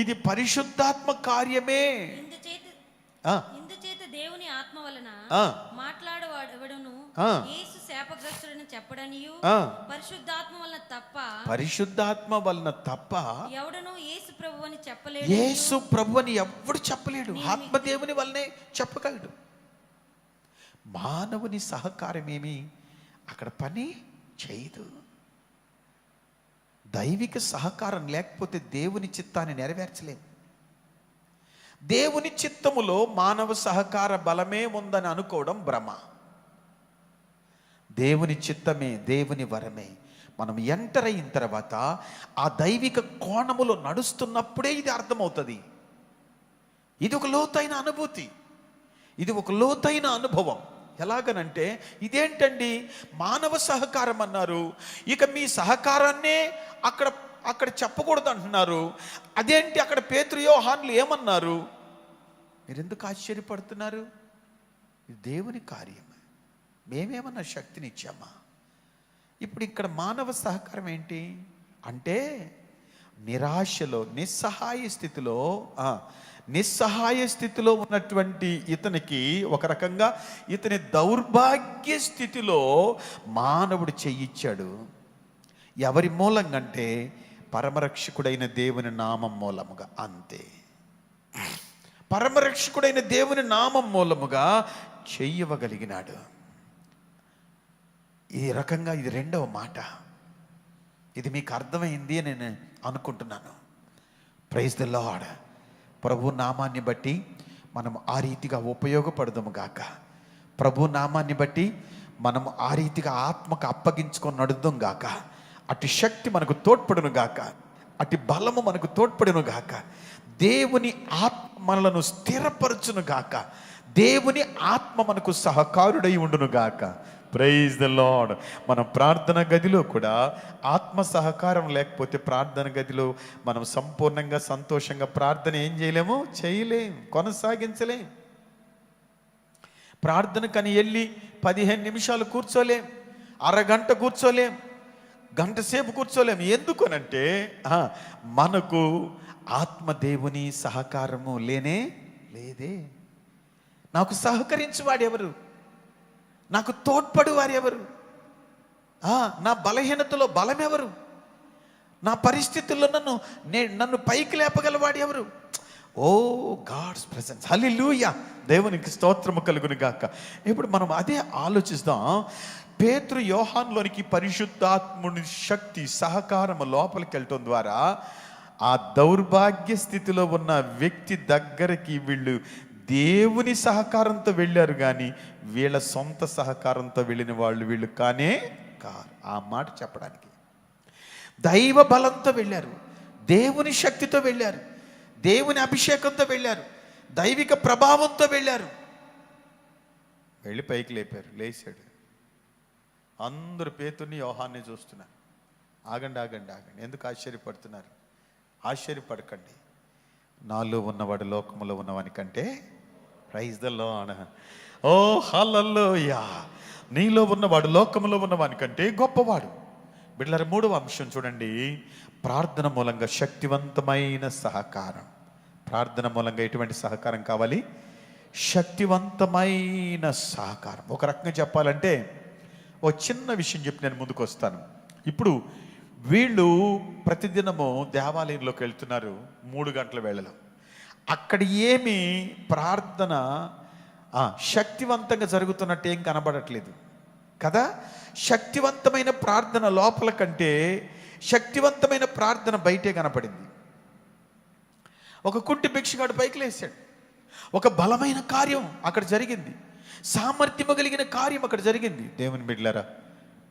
ఇది పరిశుద్ధాత్మ కార్యమే.
ఇందుచేత దేవుని ఆత్మ వలన మాట్లాడేవాడెవడును యేసు శాపగ్రస్తుడని చెప్పడనియు,
పరిశుద్ధాత్మ వలన తప్ప
ఎవడును యేసు ప్రభువని చెప్పలేడు.
యేసు ప్రభువని ఎవడు చెప్పలేడు, ఆత్మదేవుని వల్లనే చెప్పగలడు. మానవుని సహకారం ఏమి అక్కడ పని చేయదు. దైవిక సహకారం లేకపోతే దేవుని చిత్తాన్ని నెరవేర్చలేము. దేవుని చిత్తములో మానవ సహకార బలమే ఉందని అనుకోవడం భ్రమ. దేవుని చిత్తమే, దేవుని వరమే. మనం ఎంటర్ అయిన తర్వాత ఆ దైవిక కోణములో నడుస్తున్నప్పుడే ఇది అర్థమవుతుంది. ఇది ఒక లోతైన అనుభూతి, ఇది ఒక లోతైన అనుభవం. ఎలాగనంటే, ఇదేంటండి మానవ సహకారం అన్నారు, ఇక మీ సహకారాన్నే అక్కడ చెప్పకూడదు అంటున్నారు. అదేంటి అక్కడ పేతురు యోహాన్లు ఏమన్నారు? మీరు ఎందుకు ఆశ్చర్యపడుతున్నారు? ఇది దేవుని కార్యం. మేమేమన్నా శక్తిని ఇచ్చామా? ఇప్పుడు ఇక్కడ మానవ సహకారం ఏంటి అంటే, నిరాశలో నిస్సహాయ స్థితిలో ఉన్నటువంటి ఇతనికి ఒక రకంగా ఇతని దౌర్భాగ్య స్థితిలో మానవుడు చెయ్యిచ్చాడు. ఎవరి మూలంగా అంటే పరమరక్షకుడైన దేవుని నామం మూలముగా. అంతే, పరమరక్షకుడైన దేవుని నామం మూలముగా చెయ్యవగలిగినాడు. ఈ రకంగా ఇది రెండవ మాట. ఇది మీకు అర్థమైంది అని నేను అనుకుంటున్నాను. Praise the lord. ప్రభు నామాన్ని బట్టి మనం ఆ రీతిగా ఉపయోగపడదాము గాక. ప్రభు నామాన్ని బట్టి మనం ఆ రీతిగా ఆత్మకు అప్పగించుకొని నడుద్దాం గాక. అటు శక్తి మనకు తోడ్పడును గాక, అటు బలము మనకు తోడ్పడును గాక. దేవుని ఆత్మ మనలను స్థిరపరచును గాక. దేవుని ఆత్మ మనకు సహకారుడై ఉండును గాక. Praise the Lord. మనం ప్రార్థన గదిలో కూడా ఆత్మ సహకారం లేకపోతే ప్రార్థన గదిలో మనం సంపూర్ణంగా సంతోషంగా ప్రార్థన ఏం చేయలేం, కొనసాగించలేం. ప్రార్థనకని వెళ్ళి 15 నిమిషాలు కూర్చోలేం, అరగంట కూర్చోలేం, గంట సేపు కూర్చోలేం. ఎందుకనంటే మనకు ఆత్మదేవుని సహకారము లేదే. నాకు సహకరించువాడు ఎవరు? నాకు తోడ్పడు వారు ఎవరు? నా బలహీనతలో బలం ఎవరు? నా పరిస్థితుల్లో నన్ను పైకి లేపగలవాడు ఎవరు? ఓ గాడ్స్ ప్రెసెన్స్. హల్లెలూయా. దేవునికి స్తోత్రము కలుగును గాక. ఇప్పుడు మనం అదే ఆలోచిస్తాం. పేతురు యోహానులోనికి పరిశుద్ధాత్ముని శక్తి సహకారము లోపలికి వెళ్ళటం ద్వారా ఆ దౌర్భాగ్య స్థితిలో ఉన్న వ్యక్తి దగ్గరికి వీళ్ళు దేవుని సహకారంతో వెళ్ళారు, కానీ వీళ్ళ సొంత సహకారంతో వెళ్ళిన వీళ్ళు కారు. ఆ మాట చెప్పడానికి దైవ బలంతో వెళ్ళారు, దేవుని శక్తితో వెళ్ళారు, దేవుని అభిషేకంతో వెళ్ళారు, దైవిక ప్రభావంతో వెళ్ళారు. వెళ్ళి పైకి లేచాడు. అందరూ పేతుర్ని యోహాన్ని చూస్తున్నారు. ఆగండి. ఎందుకు ఆశ్చర్యపడుతున్నారు? ఆశ్చర్యపడకండి. నాలో ఉన్నవాడు లోకములో ఉన్నవాని కంటే, ప్రైజ్ ద లార్డ్, ఓ హల్లెలూయా, నీలో ఉన్నవాడు లోకములో ఉన్నవాని కంటే గొప్పవాడు. బిడ్డలారా, 3వ అంశం చూడండి. ప్రార్థన మూలంగా శక్తివంతమైన సహకారం. ప్రార్థన మూలంగా ఎటువంటి సహకారం కావాలి? శక్తివంతమైన సహకారం. ఒక రకంగా చెప్పాలంటే, ఓ చిన్న విషయం చెప్పి నేను ముందుకు వస్తాను. ఇప్పుడు వీళ్ళు ప్రతిదినము దేవాలయంలోకి వెళ్తున్నారు 3 గంటల వేళలో. అక్కడ ఏమి ప్రార్థన శక్తివంతంగా జరుగుతున్నట్టు ఏం కనబడట్లేదు కదా. శక్తివంతమైన ప్రార్థన లోపల కంటే శక్తివంతమైన ప్రార్థన బయటే కనపడింది. ఒక కుంటి భిక్షగాడు పైకి లేచాడు. ఒక బలమైన కార్యం అక్కడ జరిగింది, సామర్థ్యము కలిగిన కార్యం అక్కడ జరిగింది. దేవుని బిడ్డలారా,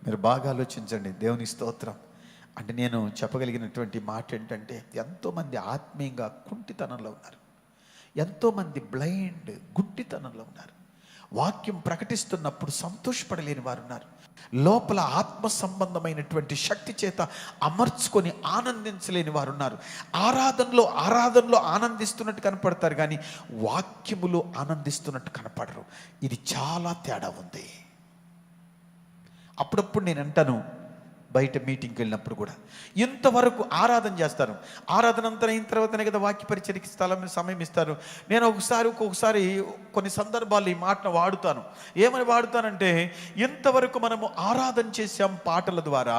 మీరు బాగా ఆలోచించండి. దేవుని స్తోత్రం. అంటే నేను చెప్పగలిగినటువంటి మాట ఏంటంటే, ఎంతోమంది ఆత్మీయంగా కుంటితనంలో ఉన్నారు, ఎంతోమంది బ్లైండ్ గుడ్డితనంలో ఉన్నారు. వాక్యం ప్రకటిస్తున్నప్పుడు సంతోషపడలేని వారు ఉన్నారు. లోపల ఆత్మ సంబంధమైనటువంటి శక్తి చేత అమర్చుకొని ఆనందించలేని వారు ఉన్నారు. ఆరాధనలో ఆనందిస్తున్నట్టు కనపడతారు, కానీ వాక్యములో ఆనందిస్తున్నట్టు కనపడరు. ఇది చాలా తేడా ఉంది. అప్పుడప్పుడు నేను అంటాను, బయట మీటింగ్కి వెళ్ళినప్పుడు కూడా ఇంతవరకు ఆరాధన చేస్తారు. ఆరాధన అంతా అయిన తర్వాతనే కదా వాక్య పరిచర్యకి సమయం ఇస్తారు. నేను ఒక్కొక్కసారి కొన్ని సందర్భాలు ఈ మాటను వాడుతాను. ఏమని వాడుతానంటే, ఇంతవరకు మనము ఆరాధన చేసాం పాటల ద్వారా,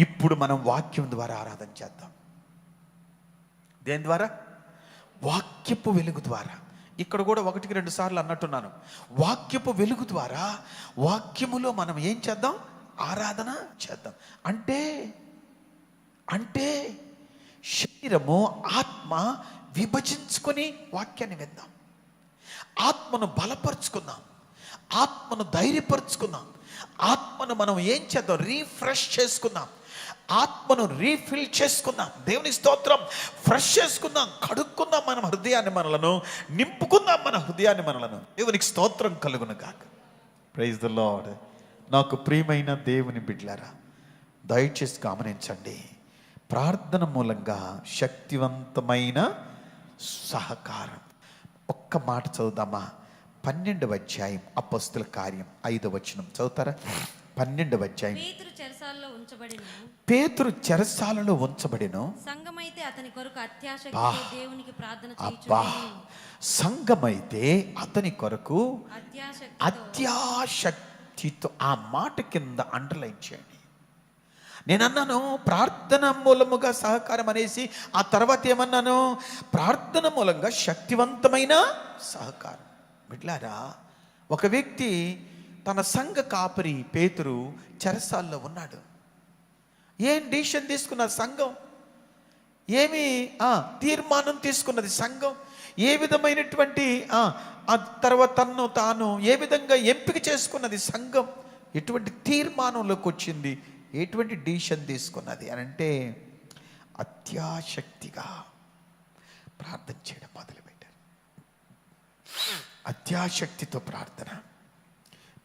ఇప్పుడు మనం వాక్యం ద్వారా ఆరాధన చేద్దాం. దేని ద్వారా? వాక్యపు వెలుగు ద్వారా. ఇక్కడ కూడా 1-2 సార్లు అన్నట్టున్నాను. వాక్యపు వెలుగు ద్వారా వాక్యములో మనం ఏం చేద్దాం? ఆరాధన చేద్దాం. అంటే శరీరము ఆత్మ విభజించుకొని వాక్యాన్ని విందాం. ఆత్మను బలపరుచుకుందాం, ఆత్మను ధైర్యపరుచుకుందాం, ఆత్మను మనం ఏం చేద్దాం? రీఫ్రెష్ చేసుకుందాం, ఆత్మను రీఫిల్ చేసుకుందాం. దేవుని స్తోత్రం. ఫ్రెష్ చేసుకుందాం, కడుక్కుందాం మన హృదయాన్ని, మనలను నింపుకుందాం మన హృదయాన్ని మనలను. దేవునికి స్తోత్రం కలుగును గాక. Praise the Lord. నాకు ప్రియమైన దేవుని బిడ్డలారా, దయచేసి గమనించండి. ప్రార్థన మూలంగా శక్తివంతమైన సహకారం. ఒక్క మాట చదువుదామా? 12వ అధ్యాయం అపొస్తలుల కార్యం 5వ వచనం చదువుతారా? 12వ అధ్యాయం.
పేతురు చెరసాలలో ఉంచబడిన
పేతురు చెరసాలలో ఉంచబడిన
సంఘమైతే అతని కొరకు
బా.
అత్యాశక్తితో దేవునికి ప్రార్థన
అబ్బా,
చేయుచుండెను.
సంఘమైతే అతని కొరకు
అత్యాశక్తితో
అత్యాశక్తితో. ఆ మాట కింద అండర్లైన్ చేయండి. నేను అన్నాను ప్రార్థన మూలముగా సహకారం అనేసి, ఆ తర్వాత ఏమన్నాను? ప్రార్థన మూలంగా శక్తివంతమైన సహకారం. బిడ్లారా, ఒక వ్యక్తి తన సంఘ కాపరి పేతురు చెరసాల్లో ఉన్నాడు. ఏం డిసిషన్ తీసుకున్న సంఘం? ఏమి తీర్మానం తీసుకున్నది సంఘం? ఏ విధమైనటువంటి ఆ తర్వాత తన్ను తాను ఏ విధంగా ఎంపిక చేసుకున్నది సంఘం? ఎటువంటి తీర్మానంలోకి వచ్చింది? ఎటువంటి డిసిషన్ తీసుకున్నది అని అంటే అత్యాశక్తిగా ప్రార్థన చేయడం మొదలుపెట్టారు. అత్యాశక్తితో ప్రార్థన.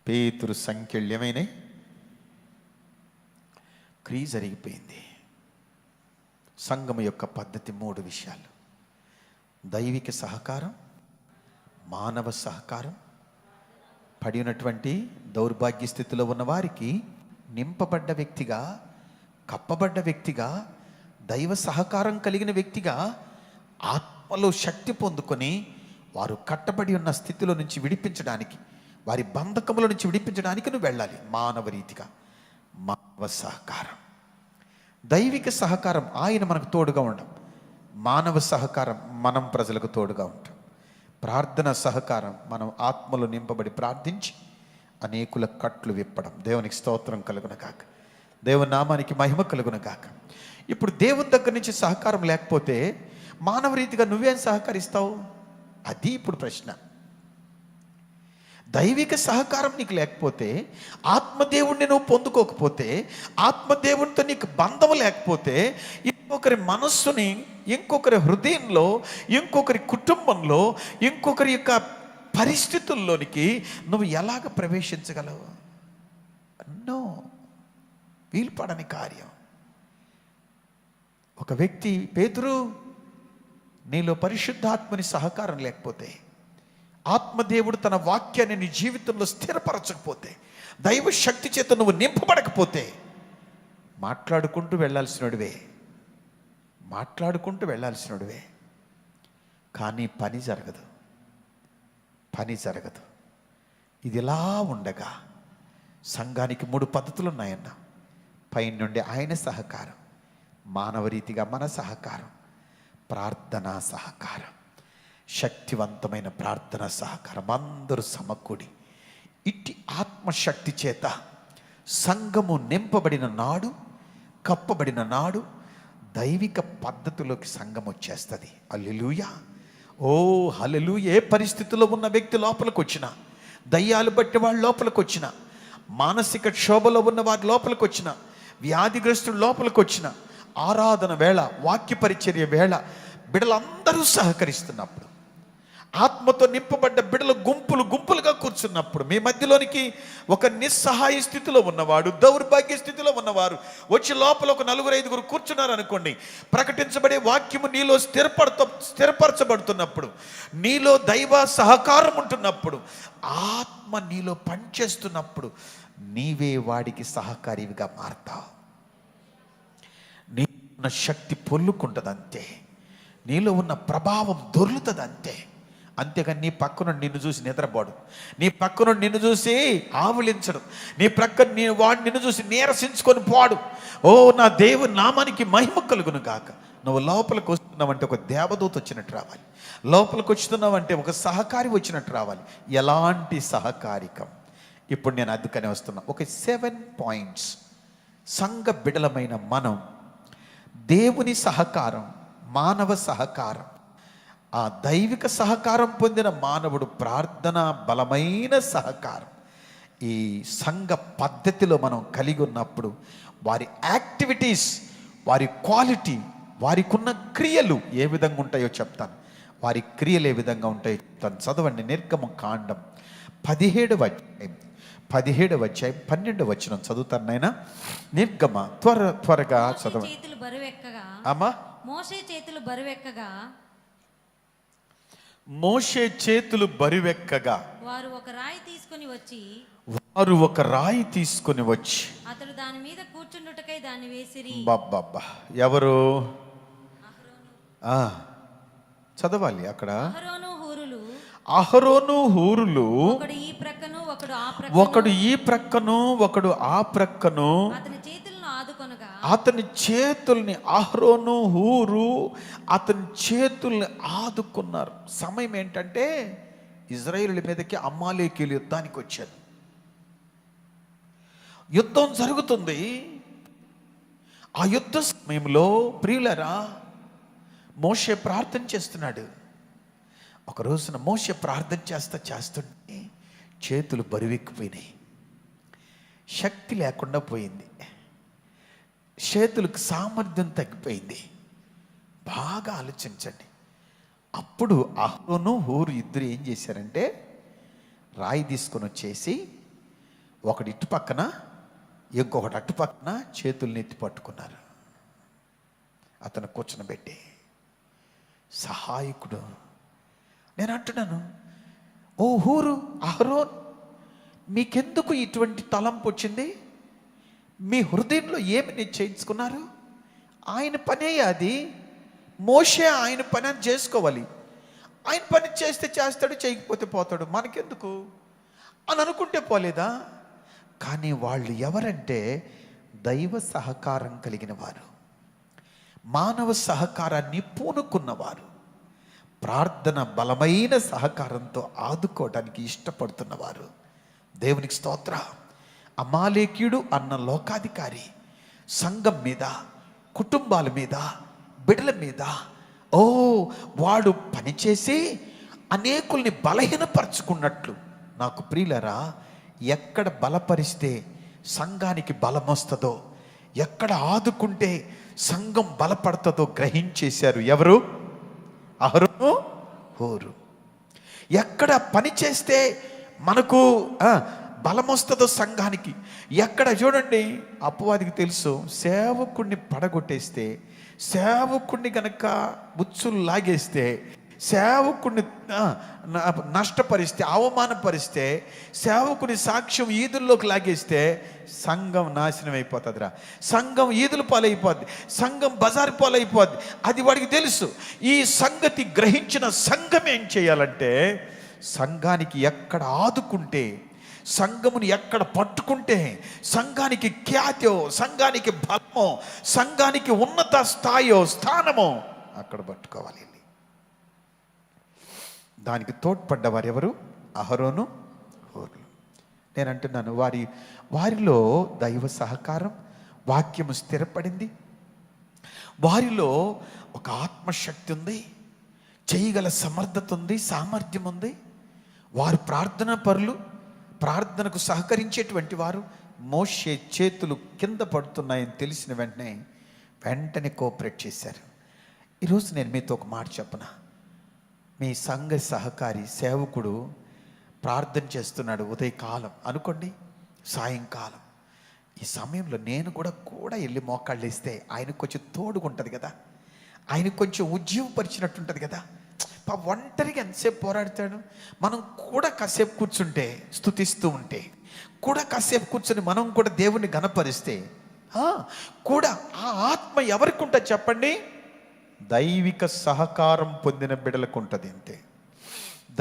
పేతురు సంఖ్యల్యమైన క్రియ జరిగిపోయింది. సంఘం యొక్క పద్ధతి 3 విషయాలు: దైవిక సహకారం, మానవ సహకారం, పడి ఉన్నటువంటి దౌర్భాగ్య స్థితిలో ఉన్న వారికి నింపబడ్డ వ్యక్తిగా, కప్పబడ్డ వ్యక్తిగా, దైవ సహకారం కలిగిన వ్యక్తిగా ఆత్మలో శక్తి పొందుకొని వారు కట్టబడి ఉన్న స్థితిలో నుంచి విడిపించడానికి, వారి బంధకముల నుంచి విడిపించడానికి నువ్వు వెళ్ళాలి. మానవ రీతిగా మానవ సహకారం. దైవిక సహకారం ఆయన మనకు తోడుగా ఉండం. మానవ సహకారం మనం ప్రజలకు తోడుగా ఉంటాం. ప్రార్థన సహకారం మనం ఆత్మలో నింపబడి ప్రార్థించి అనేకుల కట్లు విప్పడం. దేవునికి స్తోత్రం కలుగును గాక. దేవుని నామానికి మహిమ కలుగును గాక. ఇప్పుడు దేవుని దగ్గర నుంచి సహకారం లేకపోతే మానవ రీతిగా నువ్వేం సహకరిస్తావు? అది ఇప్పుడు ప్రశ్న. దైవిక సహకారం నీకు లేకపోతే, ఆత్మదేవుణ్ణి నువ్వు పొందుకోకపోతే, ఆత్మదేవునితో నీకు బంధం లేకపోతే, ఇంకొకరి మనస్సుని, ఇంకొకరి హృదయంలో, ఇంకొకరి కుటుంబంలో, ఇంకొకరి యొక్క పరిస్థితుల్లోనికి నువ్వు ఎలాగ ప్రవేశించగలవు? నో, వీలుపడని కార్యం. ఒక వ్యక్తి, పేతురు, నీలో పరిశుద్ధాత్మని సహకారం లేకపోతే, ఆత్మదేవుడు తన వాక్యాన్ని నీ జీవితంలో స్థిరపరచకపోతే, దైవ శక్తి చేత నువ్వు నింపబడకపోతే మాట్లాడుకుంటూ వెళ్ళాల్సినడివే, మాట్లాడుకుంటూ వెళ్ళాల్సినడివే, కానీ పని జరగదు. పని జరగదు. ఇది ఇలా ఉండగా సంఘానికి 3 పద్ధతులు ఉన్నాయన్న. పైన నుండి ఆయన సహకారం, మానవ రీతిగా మన సహకారం, ప్రార్థనా సహకారం, శక్తివంతమైన ప్రార్థనా సహకారం. అందరూ సమకూడి ఇట్టి ఆత్మశక్తి చేత సంఘము నింపబడిన నాడు, కప్పబడిన నాడు దైవిక పద్ధతిలోకి సంఘం వచ్చేస్తుంది. హల్లెలూయా, ఓ హల్లెలూయా. ఏ పరిస్థితిలో ఉన్న వ్యక్తి లోపలికి వచ్చినా, దయ్యాలు బట్టి వాళ్ళు లోపలికి వచ్చిన, మానసిక క్షోభలో ఉన్న వారి లోపలికి వచ్చిన, వ్యాధిగ్రస్తులు లోపలికి వచ్చిన, ఆరాధన వేళ, వాక్య పరిచర్య వేళ బిడలందరూ సహకరిస్తున్నప్పుడు, ఆత్మతో నింపబడ్డ బిడలు గుంపులు గుంపులుగా కూర్చున్నప్పుడు, మీ మధ్యలోనికి ఒక నిస్సహాయ స్థితిలో ఉన్నవాడు, దౌర్భాగ్య స్థితిలో ఉన్నవారు వచ్చి లోపల ఒక 4-5 కూర్చున్నారు అనుకోండి, ప్రకటించబడే వాక్యము నీలో స్థిరపరచబడుతున్నప్పుడు, నీలో దైవ సహకారం ఉంటున్నప్పుడు, ఆత్మ నీలో పనిచేస్తున్నప్పుడు నీవే వాడికి సహకారివిగా మారతావు. నీలో ఉన్న శక్తి పొల్లుకుంటుంది అంతే, నీలో ఉన్న ప్రభావం దొర్లుతుంది అంతే. అంతేగాని నీ పక్కన నిన్ను చూసి నిద్రపోడు, నీ పక్కన నిన్ను చూసి ఆవులించడు, నీ ప్రక్కన వాడు నిన్ను చూసి నీరసించుకొని పోడు. ఓ నా దేవుని నామానికి మహిమ కలుగును గాక. నువ్వు లోపలికి వస్తున్నావంటే ఒక దేవదూత వచ్చినట్టు రావాలి, లోపలికి వస్తున్నావంటే ఒక సహకారి వచ్చినట్టు రావాలి. ఎలాంటి సహకారికం? ఇప్పుడు నేను అందుకనే వస్తున్నా. ఒక 7 పాయింట్స్. సంఘ బిడలమైన మనం దేవుని సహకారం, మానవ సహకారం, ఆ దైవిక సహకారం పొందిన మానవుడు ప్రార్థన బలమైన సహకారం, ఈ సంఘ పద్ధతిలో మనం కలిగి ఉన్నప్పుడు వారి యాక్టివిటీస్, వారి క్వాలిటీ, వారికి ఉన్న క్రియలు ఏ విధంగా ఉంటాయో చెప్తాను. వారి క్రియలు ఏ విధంగా ఉంటాయో చెప్తాను. చదవండి. నిర్గమకాండం 17వ అధ్యాయం 12వ వచనం చదువుతాను నాయనా. నిర్గమ త్వరగా చదవండి.
చేతులు బరువెక్కగా,
అమ్మా,
మోషే చేతులు బరువెక్కగా,
మోషే చేతులు బరువెక్కగా
వారు ఒక రాయి తీసుకొని వచ్చి
వారు ఒక రాయి తీసుకొని వచ్చి
అతడు దాని మీద కూర్చుండుటకై దాన్ని వేసిరి.
బాబ్బా ఎవరు చదవాలి అక్కడ. అహరోను హూరులు
ఒకడు ఈ ప్రక్కను ఒకడు ఆ ప్రక్కను,
ఒకడు ఈ ప్రక్కను ఒకడు ఆ ప్రక్కను
అతని చేతులను ఆదుకొనగా
అతని చేతుల్ని అహరోను హూరు అతని చేతుల్ని ఆదుకున్నారు. సమయం ఏంటంటే ఇజ్రాయేలు మీదకి అమాలేకీయులు యుద్ధానికి వచ్చారు. యుద్ధం జరుగుతుంది. ఆ యుద్ధ సమయంలో ప్రియులరా మోషే ప్రార్థన చేస్తున్నాడు. ఒక రోజున మోషే ప్రార్థన చేస్తుంటే చేతులు బరువెక్కిపోయినాయి, శక్తి లేకుండా పోయింది, చేతులకు సామర్థ్యం తగ్గిపోయింది. బాగా ఆలోచించండి. అప్పుడు అహరోను హూరు ఇద్దరు ఏం చేశారంటే రాయి తీసుకొని వచ్చేసి ఒకటి ఇటు పక్కన ఇంకొకటి అటు పక్కన చేతుల్ని ఎత్తి పట్టుకున్నారు. అతను కూర్చునబెట్టి సహాయకుడు. నేను అంటున్నాను, ఓ హూరు అహరోన్, మీకెందుకు ఇటువంటి తలంపు వచ్చింది? మీ హృదయంలో ఏమి నిశ్చయించుకున్నారు? ఆయన పనే అది. మోషే ఆయన పని అని చేసుకోవాలి. ఆయన పని చేస్తే చేస్తాడు, చేయకపోతే పోతాడు, మనకెందుకు అని అనుకుంటే పోలేదా? కానీ వాళ్ళు ఎవరంటే దైవ సహకారం కలిగిన వారు, మానవ సహకారాన్ని పూనుకున్నవారు, ప్రార్థన బలమైన సహకారంతో ఆదుకోవడానికి ఇష్టపడుతున్నవారు. దేవునికి స్తోత్ర. అమాలేకీయుడు అన్న లోకాధికారి సంఘం మీద, కుటుంబాల మీద, బిడ్డల మీద వాడు పనిచేసి అనేకుల్ని బలహీనపరచుకున్నట్లు, నాకు ప్రియులరా, ఎక్కడ బలపరిస్తే సంఘానికి బలం వస్తుందో, ఎక్కడ ఆదుకుంటే సంఘం బలపడుతుందో గ్రహించేశారు. ఎవరు? అహరోను హూరు. ఎక్కడ పని చేస్తే మనకు బలం వస్తుందో సంఘానికి, ఎక్కడ చూడండి అపవాదికి తెలుసు, సేవకుడిని పడగొట్టేస్తే, సేవకుడిని గనక ముచ్చులు లాగేస్తే, సేవకుడిని నష్టపరిస్తే, అవమానపరిస్తే, సేవకుని సాక్ష్యం ఈదుల్లోకి లాగేస్తే సంఘం నాశనం అయిపోతుందిరా. సంఘం ఈదుల పాలైపోద్ది, సంఘం బజారు పాలైపోద్ది. అది వాడికి తెలుసు. ఈ సంగతి గ్రహించిన సంఘం ఏం చేయాలంటే, సంఘానికి ఎక్కడ ఆదుకుంటే, సంఘముని ఎక్కడ పట్టుకుంటే సంఘానికి ఖ్యాతో, సంఘానికి బలమో, సంఘానికి ఉన్నత స్థాయో, స్థానమో అక్కడ పట్టుకోవాలి. దానికి తోడ్పడ్డవారు ఎవరు? అహరోను హూరు. నేను అంటున్నాను, వారిలో దైవ సహకారం, వాక్యము స్థిరపడింది, వారిలో ఒక ఆత్మశక్తి ఉంది, చేయగల సమర్థత ఉంది, సామర్థ్యం ఉంది. వారు ప్రార్థనా పరులు, ప్రార్థనకు సహకరించేటువంటి వారు. మోషే చేతులు కింద పడుతున్నాయని తెలిసిన వెంటనే కోఆపరేట్ చేశారు. ఈరోజు నేను మీతో ఒక మాట చెప్పనా. మీ సంఘ సహకారి సేవకుడు ప్రార్థన చేస్తున్నాడు ఉదయకాలం అనుకోండి, సాయంకాలం, ఈ సమయంలో నేను కూడా వెళ్ళి మోకాళ్ళు వేస్తే ఆయనకు కొంచెం తోడుగుంటుంది కదా, ఆయనకు కొంచెం ఉజ్జీవపరిచినట్టుంటుంది కదా. ఒంటరిగా ఎంతసేపు పోరాడతాడు? మనం కూడా కాసేపు కూర్చుంటే, స్తుతిస్తూ ఉంటే, కూడా కాసేపు కూర్చొని మనం కూడా దేవుణ్ణి గణపరిస్తే కూడా ఆ ఆత్మ ఎవరికి ఉంటుంది చెప్పండి? దైవిక సహకారం పొందిన బిడ్డలకు ఉంటుంది. అంతే.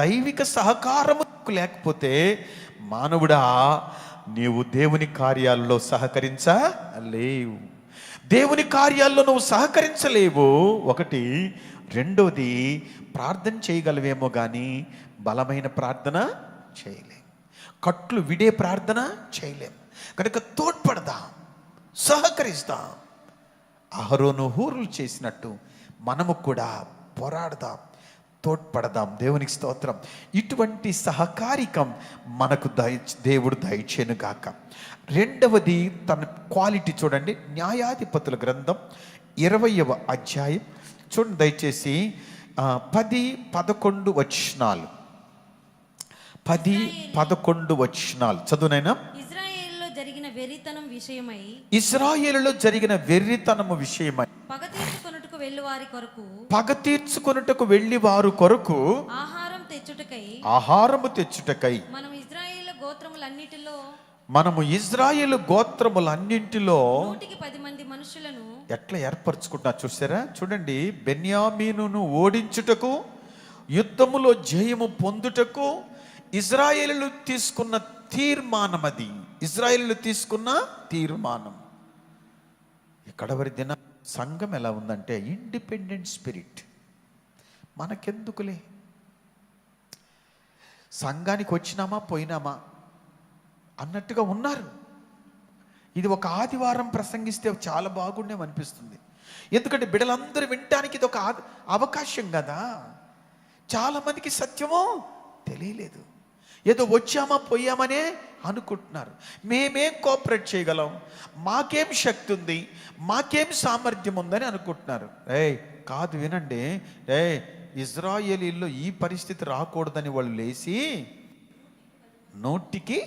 దైవిక సహకారము లేకపోతే మానవుడా నీవు దేవుని కార్యాల్లో సహకరించలేవు. దేవుని కార్యాల్లో నువ్వు సహకరించలేవు. ఒకటి. రెండోది, ప్రార్థన చేయగలవేమో కానీ బలమైన ప్రార్థన చేయలేము, కట్లు విడే ప్రార్థన చేయలేము. కనుక తోడ్పడదాం, సహకరిస్తాం. అహరోను హూరులు చేసినట్టు మనము కూడా పోరాడదాం, తోడ్పడదాం. దేవునికి స్తోత్రం. ఇటువంటి సహకారికం మనకు దేవుడు దయచేను గాక. రెండవది, తన క్వాలిటీ చూడండి. న్యాయాధిపతుల గ్రంథం 20వ అధ్యాయం చూడండి దయచేసి. 10-11 వచనాలు. 10-11 వచనాలు చదువునైనా.
ఇశ్రాయేలులో జరిగిన
వెర్రితనము విషయమై
పగ తీర్చుకొనుటకు వెళ్ళి వారి కొరకు
ఆహారము తెచ్చుటకై
మనం గోత్రములన్నిటిలో
మనము ఇజ్రాయేలు గోత్రములన్నింటిలో
110 మంది మనుషులను
ఎట్లా ఏర్పరచుకుంటున్నా చూసారా? చూడండి, బెన్యామీనును ఓడించుటకు, యుద్ధములో జయము పొందుటకు ఇజ్రాయేలు తీసుకున్న తీర్మానం. అది ఇజ్రాయేలు తీసుకున్న తీర్మానం. ఇక్కడ వరి దిన సంఘం ఎలా ఉందంటే ఇండిపెండెంట్ స్పిరిట్. మనకెందుకులే, సంఘానికి వచ్చినామా పోయినామా అన్నట్టుగా ఉన్నారు. ఇది ఒక ఆదివారం ప్రసంగిస్తే చాలా బాగుండేమనిపిస్తుంది. ఎందుకంటే బిడ్డలందరూ వినటానికి ఇది ఒక అవకాశం కదా. చాలామందికి సత్యమో తెలియలేదు. ఏదో వచ్చామా పోయామనే అనుకుంటున్నారు. మేమేం కోఆపరేట్ చేయగలం, మాకేం శక్తి ఉంది, మాకేం సామర్థ్యం ఉందని అనుకుంటున్నారు. కాదు, వినండి. ఇజ్రాయేలీల్లో ఈ పరిస్థితి రాకూడదని వాళ్ళు లేచి 100కి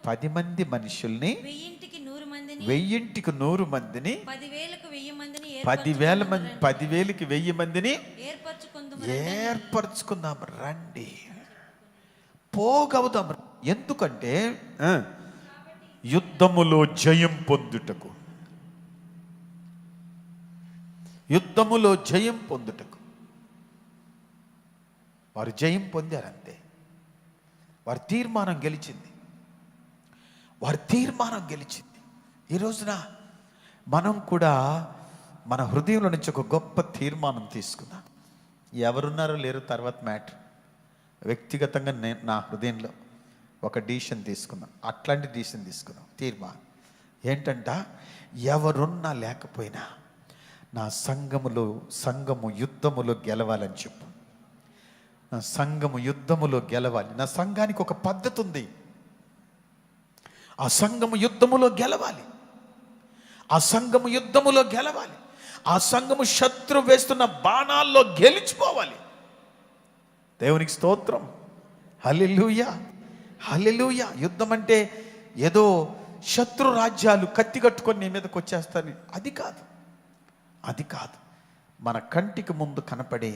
10 మంది మనుషుల్ని, 1000కి 100 మందిని, 10,000కి 1000 మందిని ఏర్పరచుకుందాం రండి, పోగవుదాం. ఎందుకంటే యుద్ధములో జయం పొందుటకు, యుద్ధములో జయం పొందుటకు. వారు జయం పొందారంతే. వారి తీర్మానం గెలిచింది. వారి తీర్మానం గెలిచింది. ఈ రోజున మనం కూడా మన హృదయంలో నుంచి ఒక గొప్ప తీర్మానం తీసుకుందాం. ఎవరున్నారో లేరు తర్వాత మ్యాటర్. వ్యక్తిగతంగా నేను నా హృదయంలో ఒక డిసిషన్ తీసుకున్నాను. అట్లాంటి డిసిషన్ తీసుకున్నాం. తీర్మానం ఏంటంట, ఎవరున్నా లేకపోయినా నా సంఘము యుద్ధములో గెలవాలని చెప్పు. నా సంఘము యుద్ధములో గెలవాలి. నా సంఘానికి ఒక పద్ధతి ఉంది. ఆ సంఘము యుద్ధములో గెలవాలి. ఆ సంఘము యుద్ధములో గెలవాలి. ఆ సంఘము శత్రు వేస్తున్న బాణాల్లో గెలిచిపోవాలి. దేవునికి స్తోత్రం. హల్లెలూయా, హల్లెలూయా. యుద్ధం అంటే ఏదో శత్రు రాజ్యాలు కత్తి కట్టుకొని నీ మీదకి వచ్చేస్తాను, అది కాదు. అది కాదు. మన కంటికి ముందు కనపడే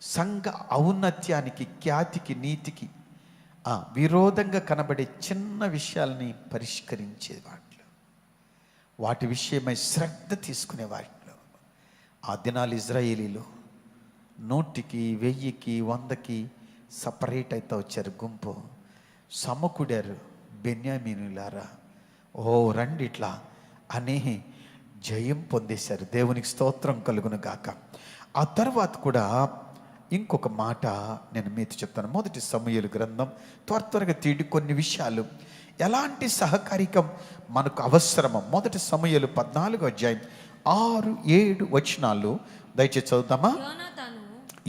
సంఘ ఔన్నత్యానికి, ఖ్యాతికి, నీతికి విరోధంగా కనబడే చిన్న విషయాల్ని పరిష్కరించే వాటి విషయమై శ్రద్ధ తీసుకునే వాటిలో ఆ దినాలు ఇజ్రాయేలీలు 100కి 1000కి 100కి సపరేట్ అయితే వచ్చారు. గుంపు సమకూడారు. బెన్యామీనులారా ఓ రండి ఇట్లా అని జయం పొందేశారు. దేవునికి స్తోత్రం కలుగును గాక. ఆ తర్వాత కూడా ఇంకొక మాట నేను మీతో చెప్తాను. 1 సమూయేలు గ్రంథం త్వరగా తీడి కొన్ని విషయాలు ఎలాంటి సహకారికం మనకు అవసరమో. 1 సమూయేలు 14వ అధ్యాయం 6-7 వచనాలు దయచేసి చదువుతామా?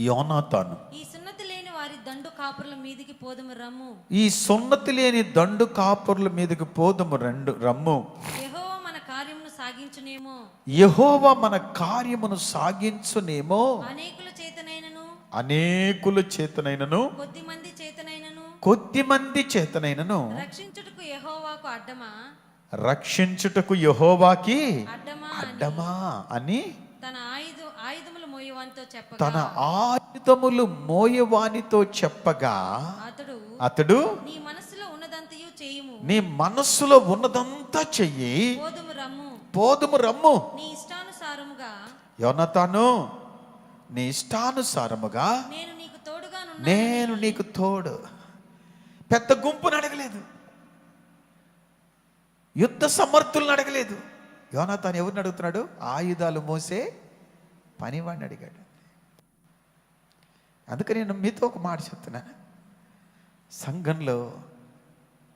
యోనాతాను
ఈ సున్నతి లేని వారి దండు కాపురుల మీదికి పోదము రమ్ము.
ఈ సున్నతి లేని దండు కాపురుల మీదకి పోదము రమ్ము.
యెహోవా మన కార్యమును సాగించునేమో.
యెహోవా మన కార్యమును సాగించునేమో. అనేకుల చేతనైనను కొద్దిమంది చేతనైనను రక్షించుటకు యెహోవాకి అడ్డమా అని తన ఆయుధములు మోయవానితో చెప్పగా అతడు నీ మనస్సులో ఉన్నదంతా చెయ్యి, పోదుము రమ్ము. యోనాతాను, నీ ఇష్టానుసారముగా నేను నీకు తోడు. పెద్ద గుంపును అడగలేదు, యుద్ధ సమర్థులను అడగలేదు. యోనాతాను ఎవరిని అడుగుతున్నాడు? ఆయుధాలు మోసే పనివాడిని అడిగాడు. అందుకని నేను మీతో ఒక మాట చెప్తున్నాను. సంఘంలో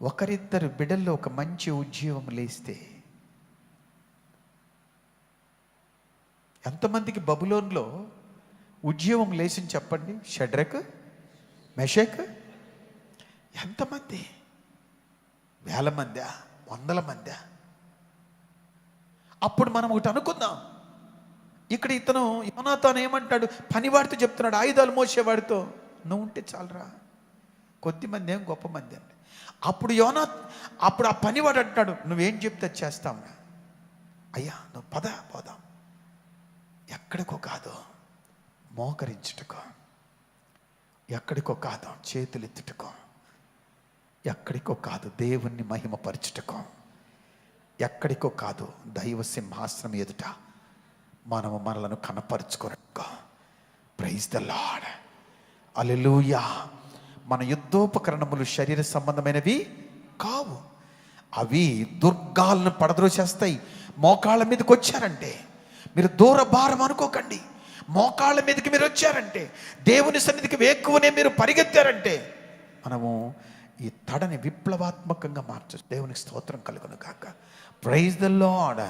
ఒకరిద్దరు బిడ్డల్లో ఒక మంచి ఉద్యోగం లేస్తే ఎంతమందికి బబులోన్లో ఉద్యోగం లేచింది చెప్పండి? షడ్రక్, మెషక్, ఎంతమంది? వేల మందా, వందల మందా? అప్పుడు మనం ఒకటి అనుకుందాం. ఇక్కడ ఇతను యోనాతాను ఏమంటాడు? పనివాడితో చెప్తున్నాడు, ఆయుధాలు మోసేవాడితో, నువ్వు ఉంటే చాలరా, కొద్ది మంది ఏం గొప్ప మంది అండి. అప్పుడు ఆ పనివాడు అంటాడు, నువ్వేం చెప్తే చేస్తావురా అయ్యా, నువ్వు పోదాం. ఎక్కడికో కాదు, మోకరించుటకో, ఎక్కడికో కాదు, చేతులెత్తుటకో, ఎక్కడికో కాదు, దేవుణ్ణి మహిమపరచుటకు. ఎక్కడికో కాదు, దైవ సింహాసనం ఎదుట మనము మనలను కనపరుచుకోనుకో. Praise the Lord. హల్లెలూయా. మన యుద్ధోపకరణములు శరీర సంబంధమైనవి కావు, అవి దుర్గాలను పడద్రోసేస్తాయి. మోకాళ్ళ మీదకి వచ్చారంటే మీరు దూర భారం అనుకోకండి. మోకాళ్ళ మీదకి మీరు వచ్చారంటే, దేవుని సన్నిధికి వేక్కువనే మీరు పరిగెత్తారంటే, మనము ఈ తడని విప్లవాత్మకంగా మార్చచ్చు. దేవునికి స్తోత్రం కలుగును గాక. Praise the Lord.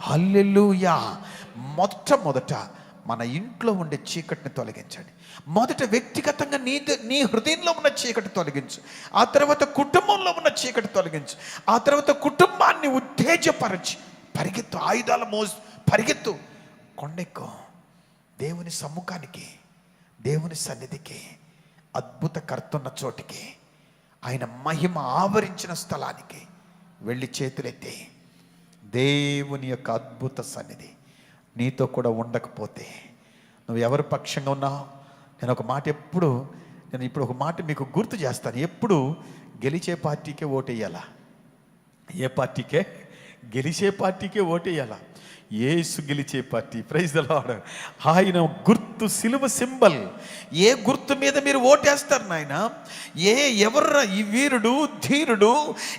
హల్లెలూయా. మొట్టమొదట మన ఇంట్లో ఉండే చీకటిని తొలగించండి. మొదట వ్యక్తిగతంగా నీ హృదయంలో ఉన్న చీకటి తొలగించు. ఆ తర్వాత కుటుంబంలో ఉన్న చీకటి తొలగించు. ఆ తర్వాత కుటుంబాన్ని ఉత్తేజపరచి పరిగెత్తు. ఆయుధాలు మోసి పరిగెత్తు. కొండెక్కో. దేవుని సమ్ముఖానికి, దేవుని సన్నిధికి, అద్భుత కర్తున్న చోటికి, ఆయన మహిమ ఆవరించిన స్థలానికి వెళ్ళి చేతులెత్తి, దేవుని యొక్క అద్భుత సన్నిధి నీతో కూడా ఉండకపోతే నువ్వు ఎవరి పక్షంగా ఉన్నావు? నేను ఇప్పుడు ఒక మాట మీకు గుర్తు చేస్తాను. ఎప్పుడు గెలిచే పార్టీకే ఓటేయాలా? ఏ పార్టీకే? గెలిచే పార్టీకే ఓటేయాలా? యేసు గెలిచే పార్టీ. Praise the lord. ఆయన గుర్తు సిలువ సింబల్. ఏ గుర్తు మీద మీరు ఓటేస్తారు నాయన? ఎవర్రా ఈ వీరుడు, ధీరుడు,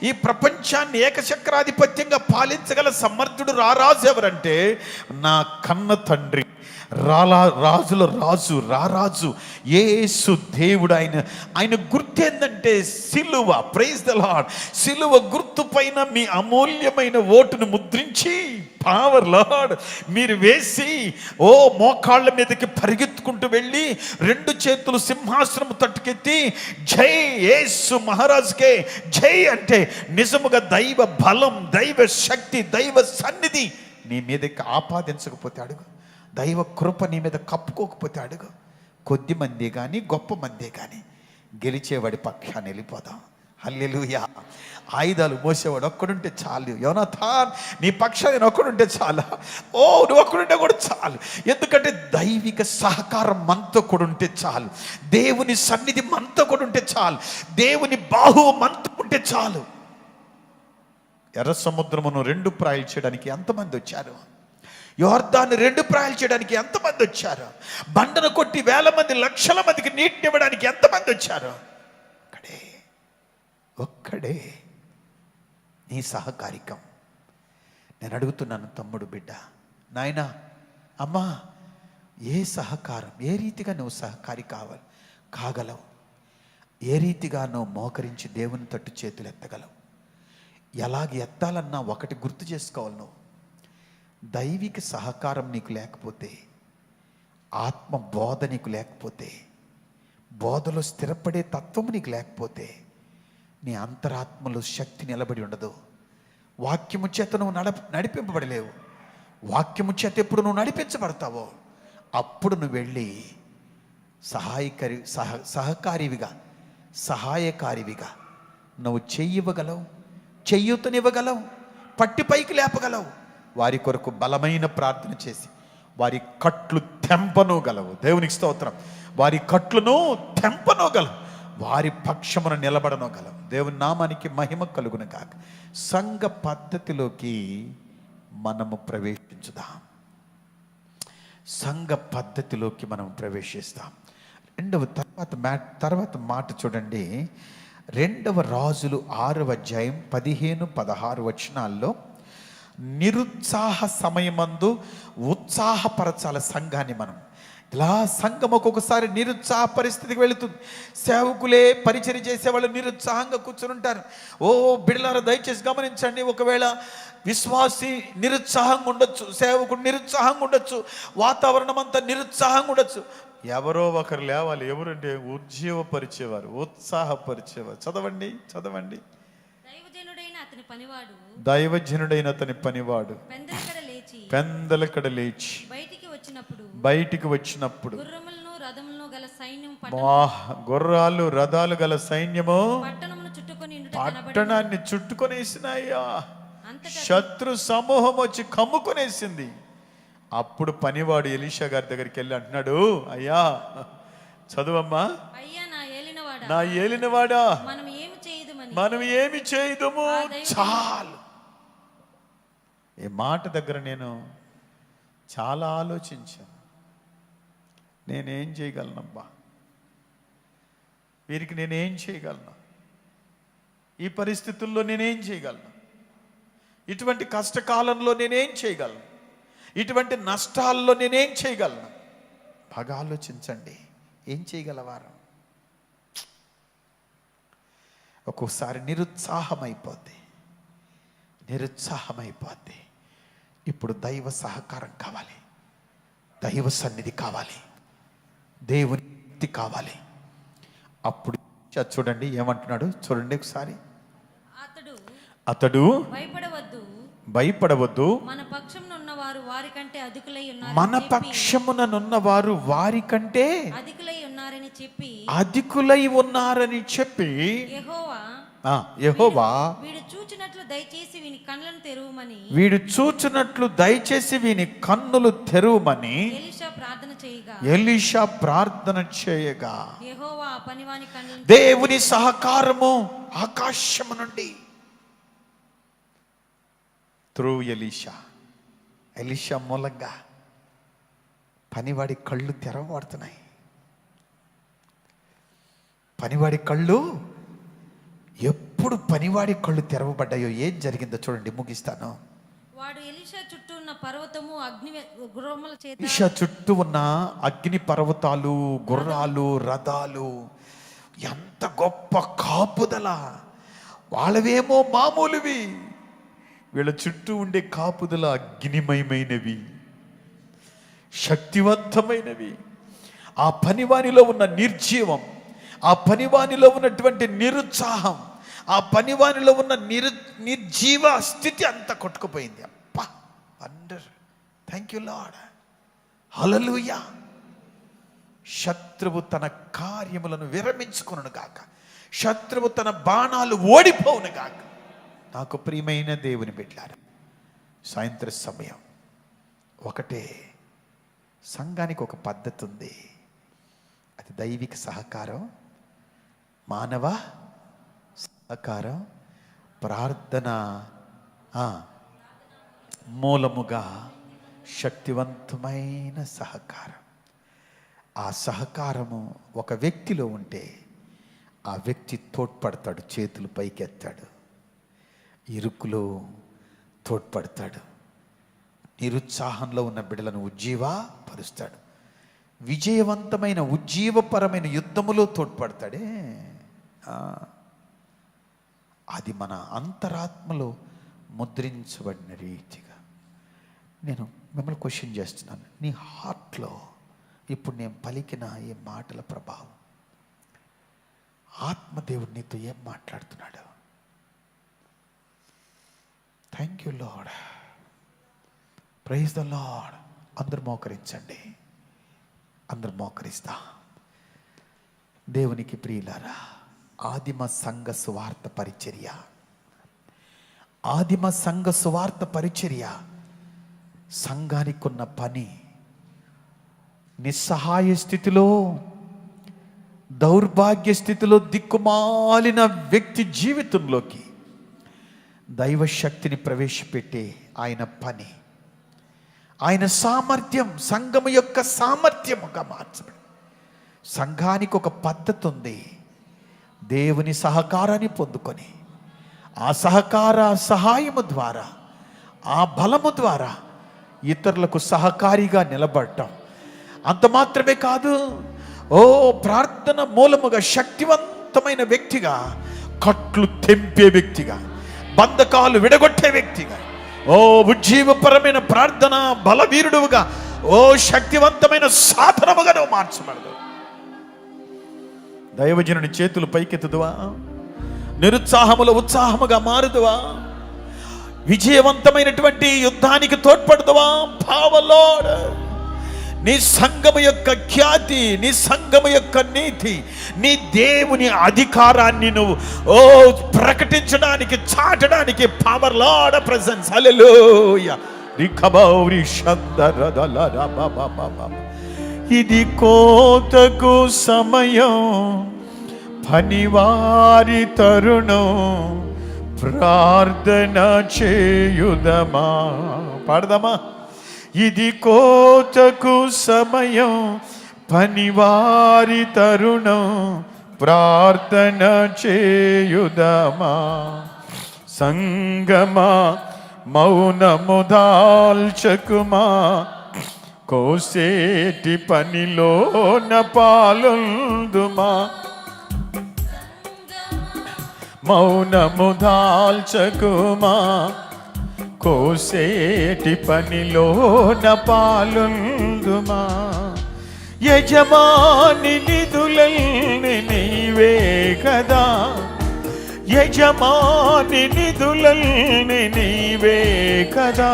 ఈ ప్రపంచాన్ని ఏకచక్రాధిపత్యంగా పాలించగల సమర్థుడు, రారాజు ఎవరంటే నా కన్న తండ్రి, రాజుల రాజు, రారాజు యేసు దేవుడు. ఆయన గుర్తు ఏంటంటే సిలువ. Praise the Lord. సిలువ గుర్తు పైన మీ అమూల్యమైన ఓటును ముద్రించి, పవర్ లార్డ్, మీరు వేసి మోకాళ్ళ మీదకి పరిగెత్తుకుంటూ వెళ్ళి 2 చేతులు సింహాసనం తట్టుకెత్తి జై యేసు మహారాజుకే జై అంటే, నిజముగా దైవ బలం, దైవ శక్తి, దైవ సన్నిధి నీ మీదకి ఆపాదించకపోతే అడుగు. దైవ కృప నీ మీద కప్పుకోకపోతే అడుగు. కొద్ది మంది కానీ గొప్ప మందే కానీ గెలిచేవాడి పక్షాన్ని వెళ్ళిపోదాం. హల్లెలూయా. ఆయుధాలు మోసేవాడు ఒక్కడుంటే చాలు. యోనాథాన్ నీ పక్షాన్ని నేను ఒక్కడుంటే చాలా. నువ్వు ఒక్కడుంటే కూడా చాలు. ఎందుకంటే దైవిక సహకారం మనతో కూడా ఉంటే చాలు. దేవుని సన్నిధి మనతో కూడా ఉంటే చాలు. దేవుని బాహువు మనతో ఉంటే చాలు. ఎర్ర సముద్రమును 2 ప్రాయలు చేయడానికి ఎంతమంది వచ్చారు? యోర్దాను 2 ప్రాయలు చేయడానికి ఎంతమంది వచ్చారు? బండను కొట్టి 1000 మంది, లక్షల మందికి నీటిని ఇవ్వడానికి ఎంతమంది వచ్చారు? ఒక్కడే నీ సహకారికం. నేను అడుగుతున్నాను తమ్ముడు, బిడ్డ, నాయనా, అమ్మా, ఏ సహకారం, ఏ రీతిగా నువ్వు సహకారి కాగలవు? ఏ రీతిగా నువ్వు మోకరించి దేవుని తట్టు చేతులు ఎత్తగలవు? ఎలాగ ఎత్తాలన్నా ఒకటి గుర్తు చేసుకోవాలి. నువ్వు దైవిక సహకారం నీకు లేకపోతే, ఆత్మ బోధ నీకు లేకపోతే, బోధలో స్థిరపడే తత్వం నీకు లేకపోతే, నీ అంతరాత్మలో శక్తి నిలబడి ఉండదు. వాక్యము చేత నువ్వు నడిపింపబడలేవు. వాక్యము చేత ఎప్పుడు నువ్వు నడిపించబడతావో అప్పుడు నువ్వు వెళ్ళి సహాయకారివిగా నువ్వు చెయ్యివ్వగలవు, చెయ్యూతనివ్వగలవు, పట్టి పైకి లేపగలవు. వారి కొరకు బలమైన ప్రార్థన చేసి వారి కట్లు తెంపనోగలవు. దేవునికి స్తోత్రం. వారి కట్లను తెంపనోగలవు, వారి పక్షమున నిలబడనోగలవు. దేవుని నామానికి మహిమ కలుగును కాక. సంఘ పద్ధతిలోకి మనము ప్రవేశించుదాం. సంఘ పద్ధతిలోకి మనం ప్రవేశిస్తాం. తర్వాత మాట చూడండి. 2వ రాజులు 6వ అధ్యాయం 15-16 వచనాల్లో, నిరుత్సాహ సమయమందు ఉత్సాహపరచాల సంఘాన్ని. మనం ఇలా సంఘం ఒక్కొక్కసారి నిరుత్సాహ పరిస్థితికి వెళుతుంది. సేవకులే పరిచర్య చేసేవాళ్ళు నిరుత్సాహంగా కూర్చుని ఉంటారు. బిడ్డలారా, దయచేసి గమనించండి. ఒకవేళ విశ్వాసి నిరుత్సాహంగా ఉండొచ్చు, సేవకుడు నిరుత్సాహంగా ఉండొచ్చు, వాతావరణం అంతా నిరుత్సాహంగా ఉండొచ్చు. ఎవరో ఒకరు లేవాలి. ఎవరంటే ఉజ్జీవపరిచేవారు, ఉత్సాహపరిచేవారు. చదవండి. దైవజనుడైన అతని పనివాడు పెందలకడ లేచి బయటికి వచ్చినప్పుడు గుర్రాలు రథాలు గల సైన్యము పట్టణాన్ని చుట్టుకొనేసినాయ్యా. శత్రు సమూహం వచ్చి కమ్ముకొనేసింది. అప్పుడు పనివాడు ఎలీషా గారి దగ్గరికి వెళ్ళి అంటున్నాడు, అయ్యా, చదువమ్మా, నా ఏలినవాడా, మనం ఏమి చేయదుము చాలు. ఈ మాట దగ్గర నేను చాలా ఆలోచించాను. నేనేం చేయగలనబ్బా, వీరికి నేనేం చేయగలను, ఈ పరిస్థితుల్లో నేనేం చేయగలను, ఇటువంటి కష్టకాలంలో నేనేం చేయగలను, ఇటువంటి నష్టాల్లో నేనేం చేయగలను? బాగా ఆలోచించండి. ఏం చేయగలవారు? ఒక్కోసారి నిరుత్సాహమైపోద్ది. ఇప్పుడు దైవ సహకారం కావాలి, దైవ సన్నిధి కావాలి, దేవుని శక్తి కావాలి. అప్పుడు చూడండి ఏమంటున్నాడు, చూడండి ఒకసారి. అతడు భయపడవద్దు, మన పక్షమునున్నవారు వారికంటే అధికులై ఉన్నారని చెప్పి యెహోవా వీడు చూచినట్లు దయచేసి వీని కన్నులు తెరువమని ఎలీషా ప్రార్థన చేయగా దేవుని సహకారము ఆకాశము నుండి త్రూ ఎలీషా మూలంగా పనివాడి కళ్ళు తెరవబడుతున్నాయి. పనివాడి కళ్ళు ఎప్పుడు పనివాడి కళ్ళు తెరవబడ్డాయో ఏం జరిగిందో చూడండి, ముగిస్తాను.
వాడు ఎలీషా చుట్టూ ఉన్న పర్వతము అగ్ని గుర్రముల చేత,
ఎలీషా చుట్టూ ఉన్న అగ్ని పర్వతాలు, గుర్రాలు, రథాలు, ఎంత గొప్ప కాపుదల! వాళ్ళవేమో మామూలువి, వీళ్ళ చుట్టూ ఉండే కాపుదల అగ్నిమయమైనవి, శక్తివంతమైనవి. ఆ పనివానిలో ఉన్న నిర్జీవం, ఆ పనివానిలో ఉన్నటువంటి నిరుత్సాహం, ఆ పనివానిలో ఉన్న నిర్జీవ స్థితి అంతా కొట్టుకుపోయింది. అప్పా, వండర్, థ్యాంక్ యూ లార్డ్, హల్లెలూయా. శత్రువు తన కార్యములను విరమించుకొనును గాక, శత్రువు తన బాణాలు ఓడిపోవును గాక. నాకు ప్రియమైన దేవుని బిడ్డలారా, సాయంత్రం సమయం ఒకటే, సంఘానికి ఒక పద్ధతి ఉంది. అది దైవిక సహకారం, మానవ సహకారం, ప్రార్థన మూలముగా శక్తివంతమైన సహకారం. ఆ సహకారము ఒక వ్యక్తిలో ఉంటే ఆ వ్యక్తి తోడ్పడతాడు, చేతులు పైకెత్తాడు, ఇరుకులో తోడ్పడతాడు, నిరుత్సాహంలో ఉన్న బిడ్డలను ఉజ్జీవపరుస్తాడు, విజయవంతమైన ఉజ్జీవపరమైన యుద్ధములో తోడ్పడతాడే. అది మన అంతరాత్మలో ముద్రించబడిన రీతిగా. నేను మిమ్మల్ని క్వశ్చన్ చేస్తున్నాను, నీ హార్ట్లో ఇప్పుడు నేను పలికిన ఈ మాటల ప్రభావం, ఆత్మదేవుడు నీతో ఏం మాట్లాడుతున్నాడు? Thank you Lord, praise the Lord. అందరు మోకరించండి, అందరు మోకరిస్తా. దేవునికి ప్రియులారా, ఆదిమ సంఘ సువార్త పరిచర్య, ఆదిమ సంఘ సువార్త పరిచర్య సంఘానికి ఉన్న పని. నిస్సహాయ స్థితిలో, దౌర్భాగ్య స్థితిలో దిక్కుమాలిన వ్యక్తి జీవితంలోకి దైవ శక్తిని ప్రవేశపెట్టే ఆయన పని, ఆయన సామర్థ్యం సంఘము యొక్క సామర్థ్యముగా మార్చబడి. సంఘానికి ఒక పద్ధతి ఉంది. దేవుని సహకారాన్ని పొందుకొని ఆ సహాయము ద్వారా, ఆ బలము ద్వారా ఇతరులకు సహకారిగా నిలబడటం. అంత మాత్రమే కాదు, ప్రార్థన మూలముగా శక్తివంతమైన వ్యక్తిగా, కట్లు తెంపే వ్యక్తిగా, బంధకాలు విడగొట్టే వ్యక్తిగా, ఉజ్జీవపరమైన ప్రార్థన బలవీరుడుగా, శక్తివంతమైన సాధనముగా నువ్వు మార్చబడదు. దైవజనుని చేతులు పైకెత్తుదువా? నిరుత్సాహములో ఉత్సాహముగా మారుదువా? విజయవంతమైనటువంటి యుద్ధానికి తోడ్పడుదువా? భావలోడ్ నీ సంఘము యొక్క ఖ్యాతి, నీ సంఘము యొక్క నీతి, నీ దేవుని అధికారాన్ని నువ్వు ప్రకటించడానికి, చాటడానికి పవర్ లార్డ్ ప్రెజెన్స్. హల్లెలూయా. ఇది కోతకు సమయం, పనివారి తరుణం ప్రార్థన చేయుదమా. పాడదామా? ఇది కోతకు సమయం, పనివారి తరుణం ప్రార్థన చేయుదమా. సంగమా మౌనము దాల్చకుమా, కోసేటి పనిలోన పాలుందుమా. మౌనము దాల్చకుమా, కోసేటి పనిలోన పాలుందుమా. యజమాని నిధులల్ని నీవే కదా, యజమాని నిధులల్ని నీవే కదా.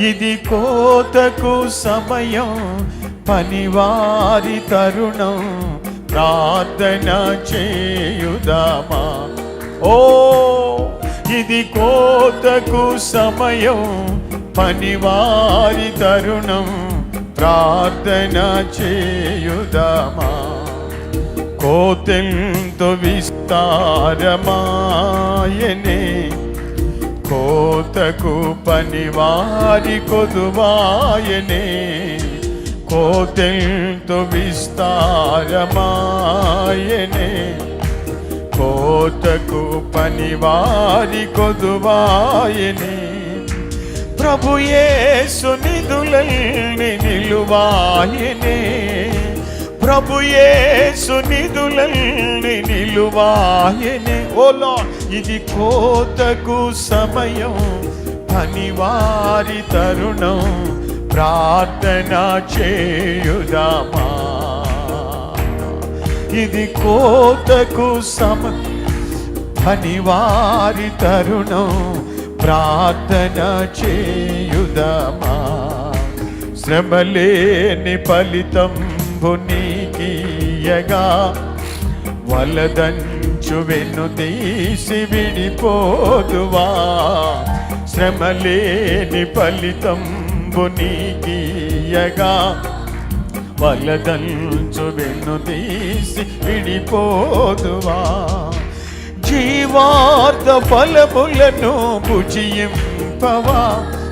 ఇది కోతకు సమయం, పనివారి తరుణం ప్రార్థన చేయుదామా. ఓ ఇది కోతకు సమయం, పనివారి తరుణం ప్రార్థన చేయుదామా. కోతెంతో విస్తారమాయనే, కోతకు పనివారి కొదువాయనే. కోతెంతో విస్తారమాయనే, కోతకు పనివారి కొదువాయనే. ప్రభు యేసు నిధులల్ని నిలువాయనే, ప్రభు యేసు నిధులల్ని నిలువాయనే. ఓ లార్డ్, ఇది కోతకు సమయం, పనివారి తరుణం ప్రార్థన చేయుదామా. ఇది కోతకు సమయం, పనివారి తరుణం ప్రార్థన చేయుదామా. శ్రమలేని ఫలితంబు నీకియగా, వలదంచు వెన్ను తీసి విడిపోదువా. శ్రమలేని ఫలితంబు నీకియగా, వలదంచు వెన్ను తీసి విడిపోదువా. జీవార్థ ఫలములను భుజింపవా,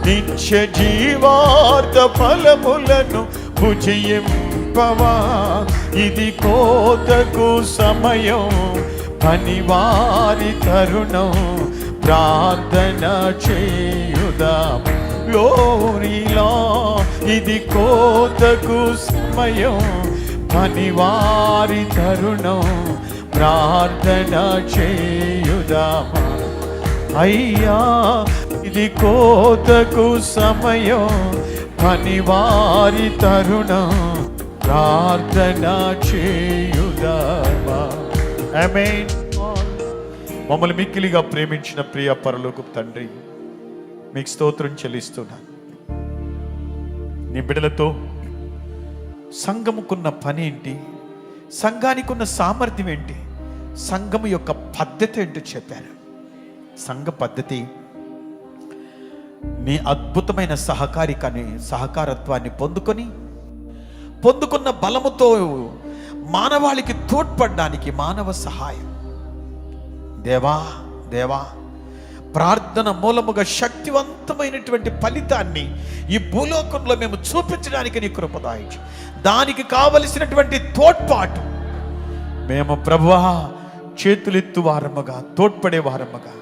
నిత్య జీవార్థ ఫలములను భుజింపవా. ఇది కోతకు సమయం, పనివారి తరుణం ప్రార్థన చేయుదాం. గ్లోరీలా ఇది కోతకు సమయం, పనివారి తరుణం ప్రార్థన చేయుదామా. అయ్యా ఇది కోతకు సమయం, పనివారి తరుణం ప్రార్థన చేయుదామా. ఆమేన్. మమ్మల్ని మిక్కిలిగా ప్రేమించిన ప్రియ పరలోకపు తండ్రి, మీకు స్తోత్రం చెల్లిస్తున్నాను. నీ బిడ్డలతో సంఘముకున్న పని ఏంటి, సంఘానికి ఉన్న సామర్థ్యం ఏంటి, సంఘం యొక్క పద్ధతి ఏంటో చెప్పారు. సంఘ పద్ధతి నీ అద్భుతమైన సహకారత్వాన్ని పొందుకున్న బలముతో మానవాళికి తోడ్పడడానికి మానవ సహాయం. దేవా దేవా, ప్రార్థన మూలముగా శక్తివంతమైనటువంటి ఫలితాన్ని ఈ భూలోకంలో మేము చూపించడానికి నీ కృప దయచేయి. దానికి కావలసినటువంటి తోడ్పాటు మేము ప్రభువా చేతులెత్తు వారముగా, తోడ్పడే వారముగా,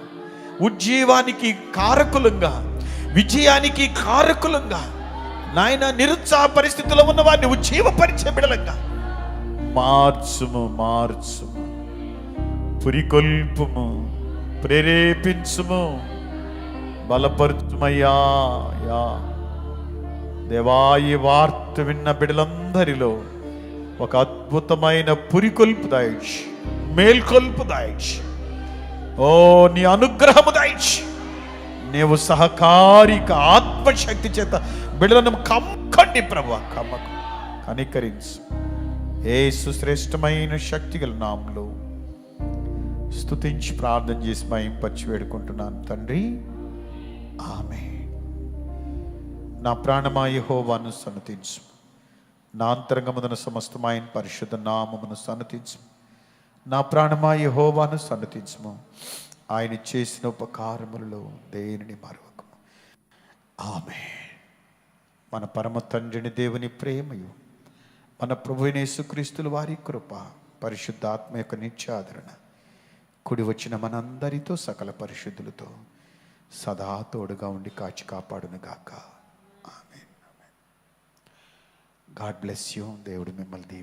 ఉజ్జీవానికి కారకులంగా, విజయానికి కారకులంగా, నాయన నిరుత్సాహ పరిస్థితుల్లో ఉన్న వారిని ఉజ్జీవపరిచే బిడలంగా మార్చుము, పురికొల్పుము, ప్రేరేపించుము, బలపరుచుమయ్యా. దేవా, ఈ వార్త విన్న బిడ్డలందరిలో ఒక అద్భుతమైన పురికొల్పు దాయిచి, మేల్కొల్పు దాయిచి, ఓ నీ అనుగ్రహము దాయిచి, నీవు సహకారిక ఆత్మశక్తి చేత బిడ్డలను కమ్కండి ప్రభువా, కనికరించు. యేసు శ్రేష్టమైన శక్తి గల నామములో స్తుతించి ప్రార్థన చేసి మహింపరచి వేడుకుంటున్నాను తండ్రి, ఆమేన్. నా ప్రాణమా యెహోవాను సన్నతించు, నా అంతరంగమున సమస్తమైన పరిశుద్ధ నామమును సన్నతించు. నా ప్రాణమా యెహోవాను సన్నతించుము, ఆయన చేసిన ఉపకారములలో దేనిని మరవకము. ఆమేన్. మన పరమ తండ్రిని దేవుని ప్రేమయు, మన ప్రభువైన యేసుక్రీస్తుల వారి కృప, పరిశుద్ధాత్మ యొక్క నిత్యాదరణ కుడి వచ్చిన మనందరితో సకల పరిశుద్ధులతో సదా తోడుగా ఉండి కాచి కాపాడును గాక. ఆమేన్. God bless you. దేవుడు మిమ్మల్ని